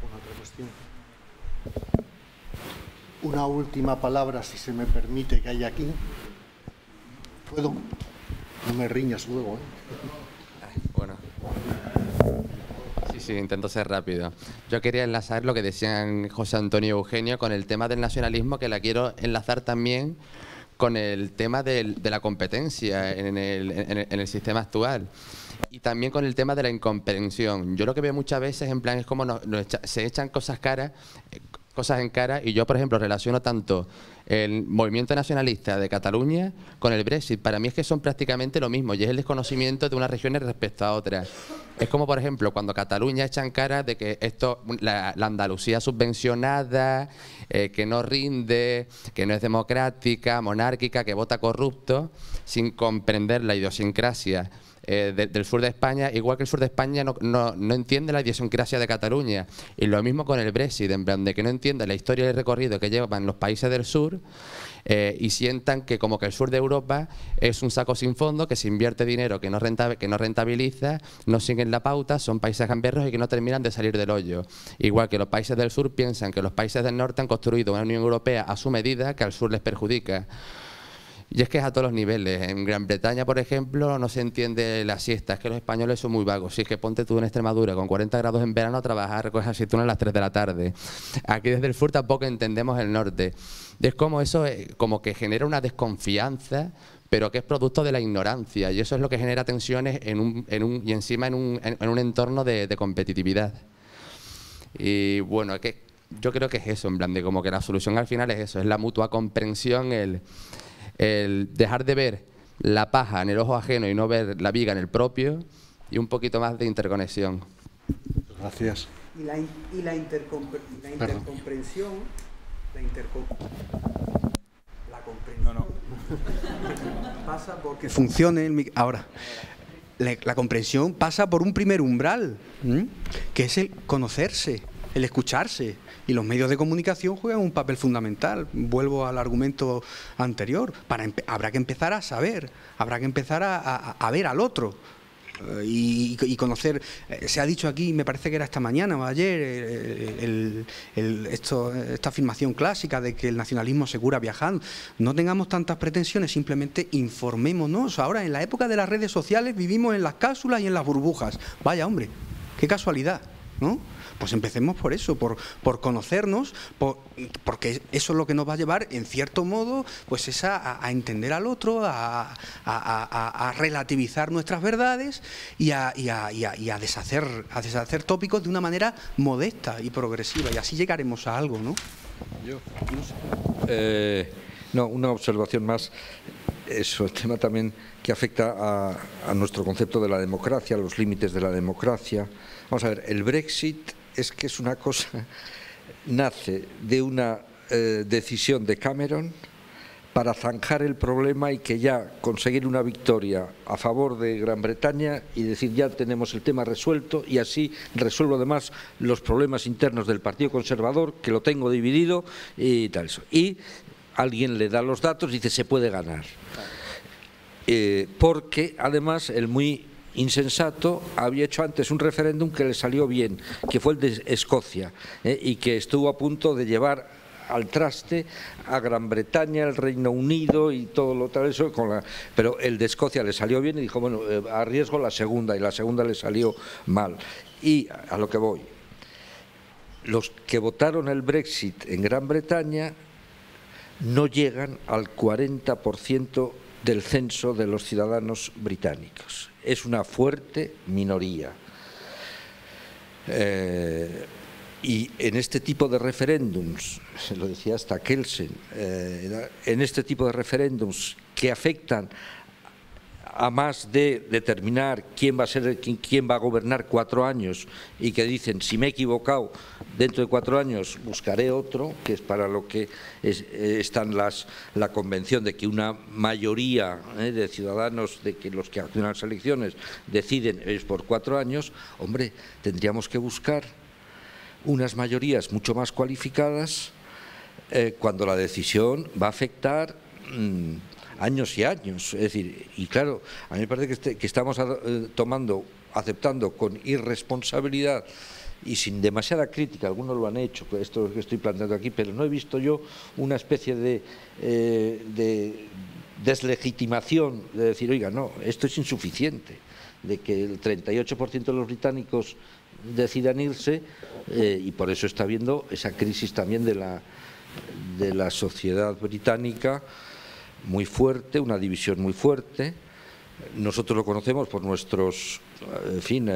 Otra cuestión. Una última palabra, si se me permite, que hay aquí. ¿Puedo? No me riñas luego, ¿eh? Bueno. Sí, intento ser rápido. Yo quería enlazar lo que decían José Antonio y Eugenio con el tema del nacionalismo, que la quiero enlazar también con el tema de la competencia en el sistema actual, y también con el tema de la incomprensión. Yo lo que veo muchas veces en plan es como se echan cosas caras cosas en cara, y yo, por ejemplo, relaciono tanto el movimiento nacionalista de Cataluña con el Brexit. Para mí es que son prácticamente lo mismo, y es el desconocimiento de unas regiones respecto a otras. Es como, por ejemplo, cuando Cataluña echa en cara de que esto, la Andalucía subvencionada, que no rinde, que no es democrática, monárquica, que vota corrupto, sin comprender la idiosincrasia del sur de España, igual que el sur de España no entiende la idiosincrasia de Cataluña. Y lo mismo con el Brexit, en plan de que no entiende la historia y el recorrido que llevan los países del sur, y sientan que como que el sur de Europa es un saco sin fondo, que se invierte dinero que no rentabiliza, no siguen la pauta, son países gamberros y que no terminan de salir del hoyo. Igual que los países del sur piensan que los países del norte han construido una Unión Europea a su medida que al sur les perjudica. Y es que es a todos los niveles. En Gran Bretaña, por ejemplo, no se entiende la siesta. Es que los españoles son muy vagos. Si es que ponte tú en Extremadura con 40 grados en verano a trabajar, recoger aceitunas a las 3 de la tarde. Aquí desde el sur tampoco entendemos el norte. Y es como eso, como que genera una desconfianza, pero que es producto de la ignorancia. Y eso es lo que genera tensiones y encima en un entorno de competitividad. Y bueno, es que yo creo que es eso, en plan de como que la solución al final es eso, es la mutua comprensión, el dejar de ver la paja en el ojo ajeno y no ver la viga en el propio, y un poquito más de interconexión. Gracias. Y la intercomprensión, pasa porque funcione ahora. La comprensión pasa por un primer umbral, que es el conocerse, el escucharse. Y los medios de comunicación juegan un papel fundamental. Vuelvo al argumento anterior. Habrá que empezar a saber, habrá que empezar a ver al otro y conocer. Se ha dicho aquí, me parece que era esta mañana o ayer, esta afirmación clásica de que el nacionalismo se cura viajando. No tengamos tantas pretensiones, simplemente informémonos. Ahora, en la época de las redes sociales, vivimos en las cápsulas y en las burbujas. Vaya, hombre, qué casualidad, ¿no? Pues empecemos por eso, por conocernos, porque eso es lo que nos va a llevar, en cierto modo, pues es a entender al otro, a relativizar nuestras verdades y a deshacer tópicos de una manera modesta y progresiva, y así llegaremos a algo, ¿no? Yo no sé. No, una observación más. Eso, el tema también que afecta a nuestro concepto de la democracia, a los límites de la democracia. Vamos a ver, el Brexit es que es una cosa, nace de una decisión de Cameron para zanjar el problema y que ya conseguir una victoria a favor de Gran Bretaña y decir ya tenemos el tema resuelto, y así resuelvo además los problemas internos del Partido Conservador, que lo tengo dividido y tal eso. Y alguien le da los datos y dice se puede ganar. Porque además el muy insensato había hecho antes un referéndum que le salió bien, que fue el de Escocia, y que estuvo a punto de llevar al traste a Gran Bretaña, el Reino Unido y todo lo tal eso, pero el de Escocia le salió bien y dijo, bueno, arriesgo la segunda, y la segunda le salió mal. Y a lo que voy, los que votaron el Brexit en Gran Bretaña no llegan al 40% del censo de los ciudadanos británicos. Es una fuerte minoría. Y en este tipo de referéndums, se lo decía hasta Kelsen, en este tipo de referéndums que afectan a más de determinar quién va a gobernar 4 años, y que dicen, si me he equivocado, dentro de 4 años buscaré otro, que es para lo que están la convención de que una mayoría de ciudadanos, de que los que acuden a las elecciones deciden es por 4 años, hombre, tendríamos que buscar unas mayorías mucho más cualificadas cuando la decisión va a afectar años y años. Es decir, y claro, a mí me parece que estamos aceptando con irresponsabilidad y sin demasiada crítica, algunos lo han hecho, esto que estoy planteando aquí, pero no he visto yo una especie de deslegitimación de decir, oiga, no, esto es insuficiente, de que el 38% de los británicos decidan irse, y por eso está habiendo esa crisis también de la sociedad británica muy fuerte, una división muy fuerte. Nosotros lo conocemos por nuestros, en fin,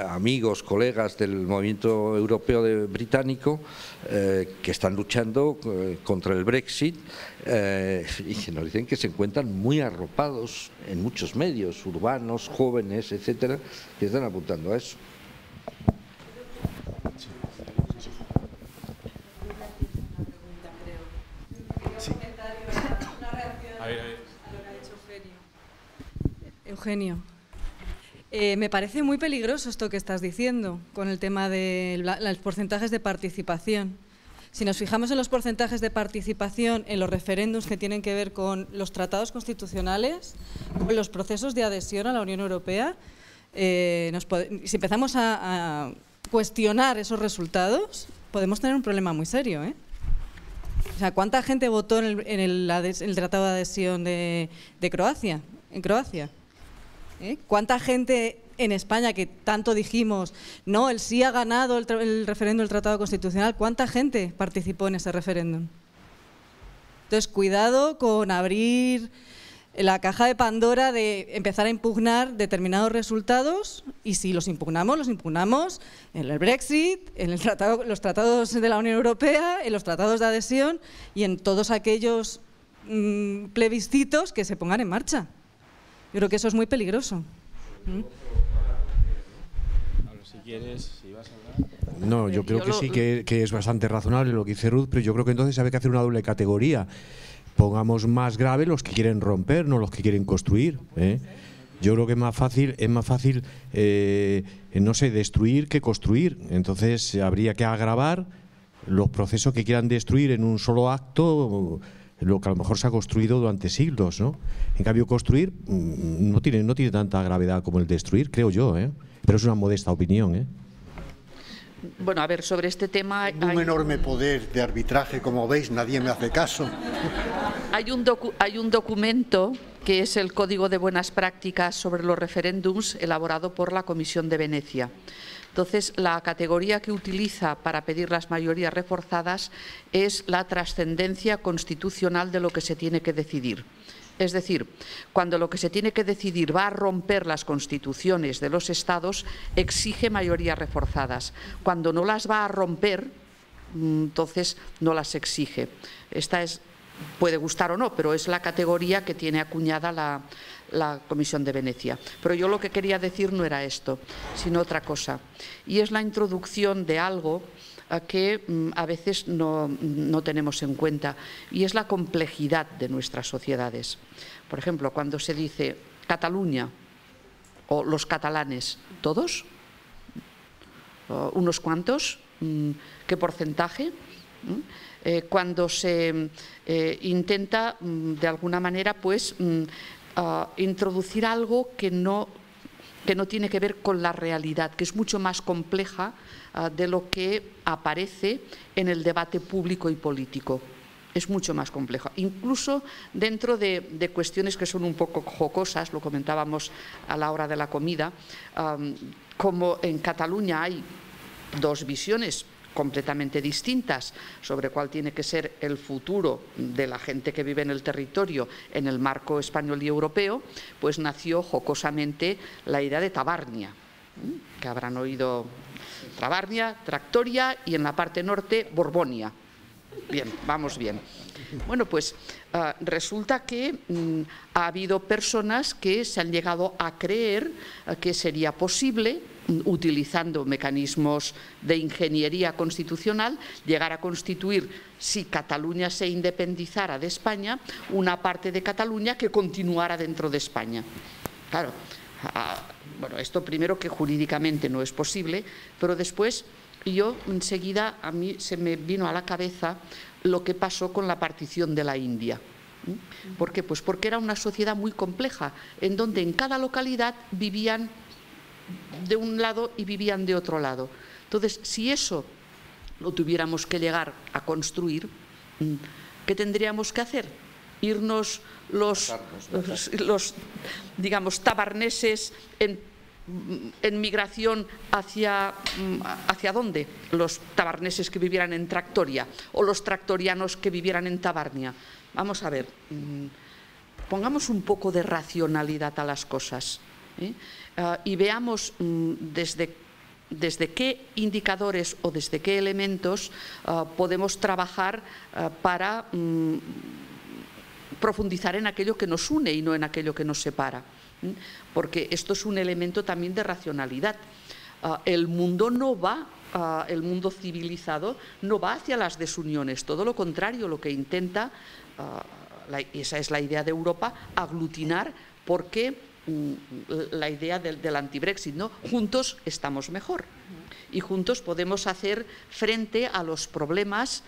amigos, colegas del movimiento europeo británico que están luchando contra el Brexit y que nos dicen que se encuentran muy arropados en muchos medios urbanos, jóvenes, etcétera, que están apuntando a eso. Eugenio, me parece muy peligroso esto que estás diciendo con el tema de los porcentajes de participación. Si nos fijamos en los porcentajes de participación en los referéndums que tienen que ver con los tratados constitucionales, con los procesos de adhesión a la Unión Europea, si empezamos a cuestionar esos resultados, podemos tener un problema muy serio, ¿eh? O sea, ¿cuánta gente votó en el tratado de adhesión de Croacia? En Croacia. ¿Cuánta gente en España, que tanto dijimos, no, el sí ha ganado el referéndum del Tratado Constitucional, cuánta gente participó en ese referéndum? Entonces, cuidado con abrir la caja de Pandora de empezar a impugnar determinados resultados, y si los impugnamos en el Brexit, en los tratados de la Unión Europea, en los tratados de adhesión y en todos aquellos plebiscitos que se pongan en marcha. Yo creo que eso es muy peligroso. Si quieres, si vas a hablar. No, yo creo que sí que es bastante razonable lo que dice Ruth, pero yo creo que entonces hay que hacer una doble categoría. Pongamos más grave los que quieren romper, no los que quieren construir, ¿eh? Yo creo que es más fácil no sé, destruir que construir. Entonces habría que agravar los procesos que quieran destruir en un solo acto lo que a lo mejor se ha construido durante siglos, ¿no? En cambio, construir no tiene tanta gravedad como el destruir, creo yo, ¿eh? Pero es una modesta opinión, ¿eh? Bueno, a ver, sobre este tema... Un enorme poder de arbitraje, como veis, nadie me hace caso. Hay un documento que es el Código de Buenas Prácticas sobre los referéndums, elaborado por la Comisión de Venecia. Entonces, la categoría que utiliza para pedir las mayorías reforzadas es la trascendencia constitucional de lo que se tiene que decidir. Es decir, cuando lo que se tiene que decidir va a romper las constituciones de los estados, exige mayorías reforzadas. Cuando no las va a romper, entonces no las exige. Esta puede gustar o no, pero es la categoría que tiene acuñada la Comisión de Venecia. Pero yo lo que quería decir no era esto, sino otra cosa. Y es la introducción de algo que a veces no tenemos en cuenta, y es la complejidad de nuestras sociedades. Por ejemplo, cuando se dice Cataluña o los catalanes, ¿todos? ¿Unos cuantos? ¿Qué porcentaje? Cuando se intenta, de alguna manera, pues introducir algo que no tiene que ver con la realidad, que es mucho más compleja de lo que aparece en el debate público y político. Es mucho más complejo, incluso dentro de cuestiones que son un poco jocosas, lo comentábamos a la hora de la comida, como en Cataluña hay dos visiones completamente distintas sobre cuál tiene que ser el futuro de la gente que vive en el territorio en el marco español y europeo, pues nació jocosamente la idea de Tabarnia, que habrán oído. Tabarnia, Tractoria y en la parte norte Borbonia. Bien, vamos bien. Bueno, pues resulta que ha habido personas que se han llegado a creer que sería posible, utilizando mecanismos de ingeniería constitucional, llegar a constituir, si Cataluña se independizara de España, una parte de Cataluña que continuara dentro de España. Claro, bueno, esto primero que jurídicamente no es posible, pero después yo enseguida a mí se me vino a la cabeza lo que pasó con la partición de la India. ¿Por qué? Pues porque era una sociedad muy compleja, en donde en cada localidad vivían de un lado y vivían de otro lado. Entonces, si eso lo tuviéramos que llegar a construir, ¿qué tendríamos que hacer? Irnos los digamos, tabarneses en migración ¿hacia dónde? Los tabarneses que vivieran en Tractoria o los tractorianos que vivieran en Tabarnia. Vamos a ver, pongamos un poco de racionalidad a las cosas. y veamos desde qué indicadores o desde qué elementos podemos trabajar para profundizar en aquello que nos une y no en aquello que nos separa. Porque esto es un elemento también de racionalidad. El mundo no va, el mundo civilizado no va hacia las desuniones, todo lo contrario, lo que intenta, esa es la idea de Europa, aglutinar, porque la idea del anti-Brexit, ¿no? Juntos estamos mejor y juntos podemos hacer frente a los problemas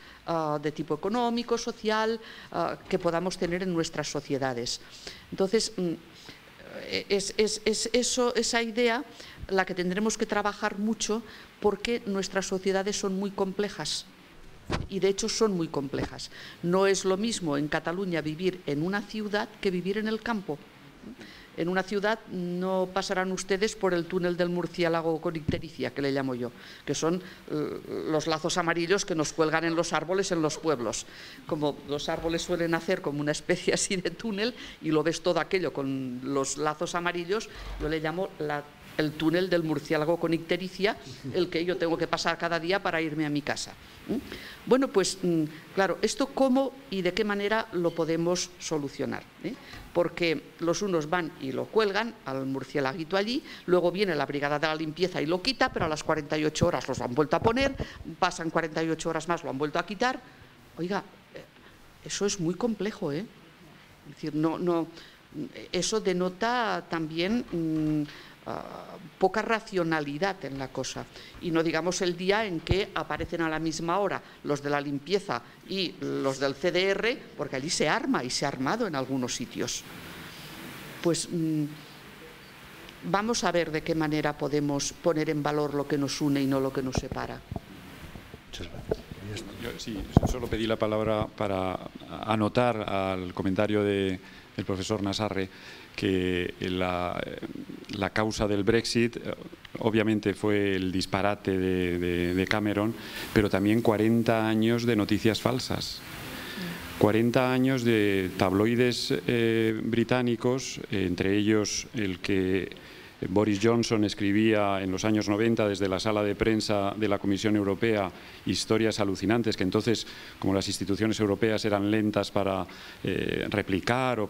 de tipo económico, social, que podamos tener en nuestras sociedades. Entonces, esa idea la que tendremos que trabajar mucho, porque nuestras sociedades son muy complejas y de hecho son muy complejas. No es lo mismo en Cataluña vivir en una ciudad que vivir en el campo. En una ciudad no pasarán ustedes por el túnel del murciélago con ictericia, que le llamo yo, que son los lazos amarillos que nos cuelgan en los árboles en los pueblos. Como los árboles suelen hacer como una especie así de túnel y lo ves todo aquello con los lazos amarillos, yo le llamo el túnel del murciélago con ictericia, el que yo tengo que pasar cada día para irme a mi casa. Bueno, pues claro, esto cómo y de qué manera lo podemos solucionar, porque los unos van y lo cuelgan al murciélaguito allí, luego viene la brigada de la limpieza y lo quita, pero a las 48 horas los han vuelto a poner, pasan 48 horas más, lo han vuelto a quitar. Oiga, eso es muy complejo, Es decir, eso denota también poca racionalidad en la cosa, y no digamos el día en que aparecen a la misma hora los de la limpieza y los del CDR, porque allí se arma y se ha armado en algunos sitios. Pues vamos a ver de qué manera podemos poner en valor lo que nos une y no lo que nos separa. Muchas gracias. Yo sí, solo pedí la palabra para anotar al comentario del profesor Nassarre que la causa del Brexit obviamente fue el disparate de Cameron, pero también 40 años de noticias falsas. 40 años de tabloides británicos, entre ellos el que Boris Johnson escribía en los años 90 desde la sala de prensa de la Comisión Europea, historias alucinantes que entonces, como las instituciones europeas eran lentas para replicar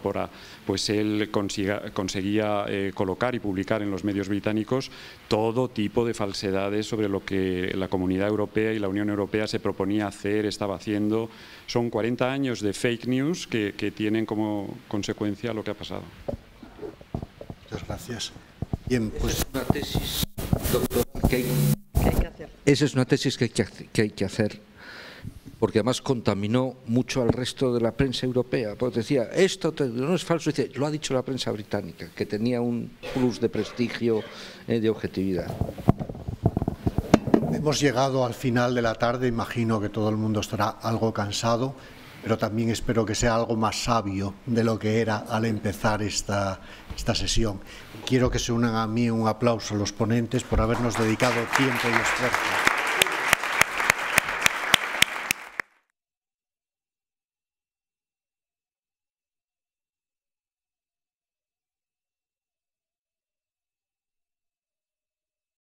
pues él conseguía colocar y publicar en los medios británicos todo tipo de falsedades sobre lo que la Comunidad Europea y la Unión Europea se proponía hacer, estaba haciendo. Son 40 años de fake news que tienen como consecuencia lo que ha pasado. Muchas gracias. Bien, pues. Esa es una tesis, doctor, que hay que hacer. Esa es una tesis que hay que hacer, porque además contaminó mucho al resto de la prensa europea. Porque decía, esto no es falso, dice, lo ha dicho la prensa británica, que tenía un plus de prestigio, de objetividad. Hemos llegado al final de la tarde, imagino que todo el mundo estará algo cansado, pero también espero que sea algo más sabio de lo que era al empezar esta sesión. Quiero que se unan a mí un aplauso a los ponentes por habernos dedicado tiempo y esfuerzo.